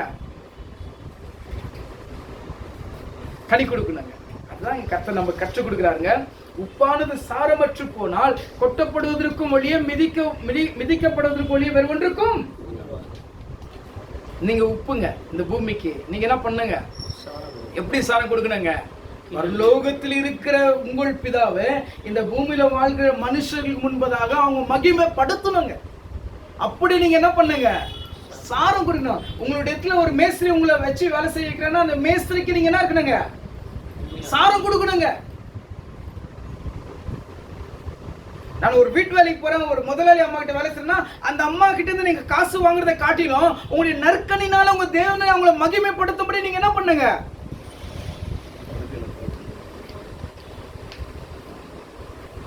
கனி கொடுக்கணுங்க. அதுதான் கர்த்தர் நம்ம கற்றுக் கொடுக்கிறாருங்க. உப்பானது சாரமற்று போனால் கொட்டப்படுவதற்கும் ஒழிய மிதிக்கப்படுவதற்கும் ஒழிய வேறு ஒன்றுக்கும். நீங்க உப்புங்க இந்த பூமிக்கு. நீங்க என்ன பண்ணுங்க? எப்படி சாரம் கொடுக்கணுங்க? பரலோகத்தில் இருக்கிற உங்கள் பிதாவை இந்த பூமியில வாழ்கிற மனுஷர்களுக்கு முன்பதாக அவங்க மகிமைப்படுத்தணுங்க. அப்படி நீங்க என்ன பண்ணுங்க? சாரம் கொடுக்கணும். உங்களுடைய இடத்துல ஒரு மேஸ்திரி உங்களை வச்சு வேலை செய்யறேன்னா அந்த மேஸ்திரிக்கு நீங்க என்ன இருக்கணுங்க? சாரம் கொடுக்கணுங்க. நான் ஒரு வீட்டு வேலைக்கு போறேன், ஒரு முதலாளி அம்மா கிட்ட வேலை செய்யறேன்னா அந்த அம்மா கிட்ட இருந்து நீங்க காசு வாங்குறதை காட்டிலும் உங்களுடைய நற்கனினால உங்க தேவனை அவங்களை மகிமைப்படுத்தபடி நீங்க என்ன பண்ணுங்க?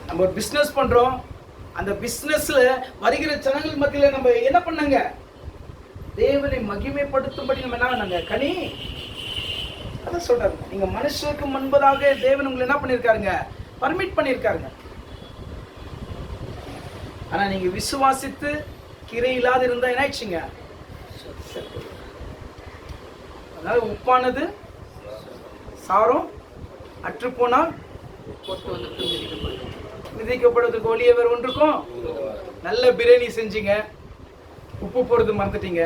நம்ம ஒரு பிசினஸ் பண்றோம், அந்த பிசினஸ்ல வருகிற ஜனங்கள் மத்தியில நம்ம என்ன பண்ணுங்க? தேவனை மகிமைப்படுத்தும்படி நம்ம என்ன பண்ணாங்க? கனி. அதான் சொல்றாரு, நீங்க மனுஷருக்கு முன்பதாக தேவன் உங்களை என்ன பண்ணிருக்காருங்க? பர்மிட் பண்ணிருக்காருங்க. ஆனா நீங்க விசுவாசித்து கிரை இல்லாத இருந்தா என்ன ஆயிடுச்சுங்க? அதனால உப்பானது சாரம் அற்று போனால் விதிக்கப்படுவதற்கு ஒளிய வேற ஒன்றுக்கும். நல்ல பிரியாணி செஞ்சீங்க, உப்பு போடுறது மறந்துட்டீங்க.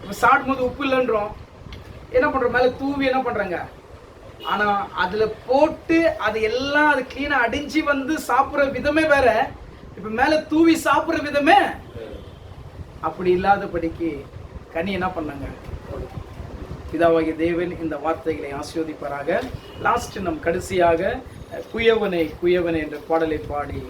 இப்ப சாப்பிடும் போது உப்பு இல்லைன்றோம், என்ன பண்றோம்? மேல தூவி என்ன பண்றாங்க? ஆனா அதுல போட்டு அது எல்லாம் அது கிளீனா அடிஞ்சு வந்து சாப்பிடுற விதமே வேற, இப்ப மேல தூவி சாப்பிடுற விதமே அப்படி இல்லாதபடிக்கு கனி என்ன பண்ணாங்க? பிதாவாகிய தேவன் இந்த வார்த்தைகளை ஆசீர்வதிப்பாராக. லாஸ்ட் நம் கடைசியாக குயவனை குயவனை என்ற பாடலை பாடி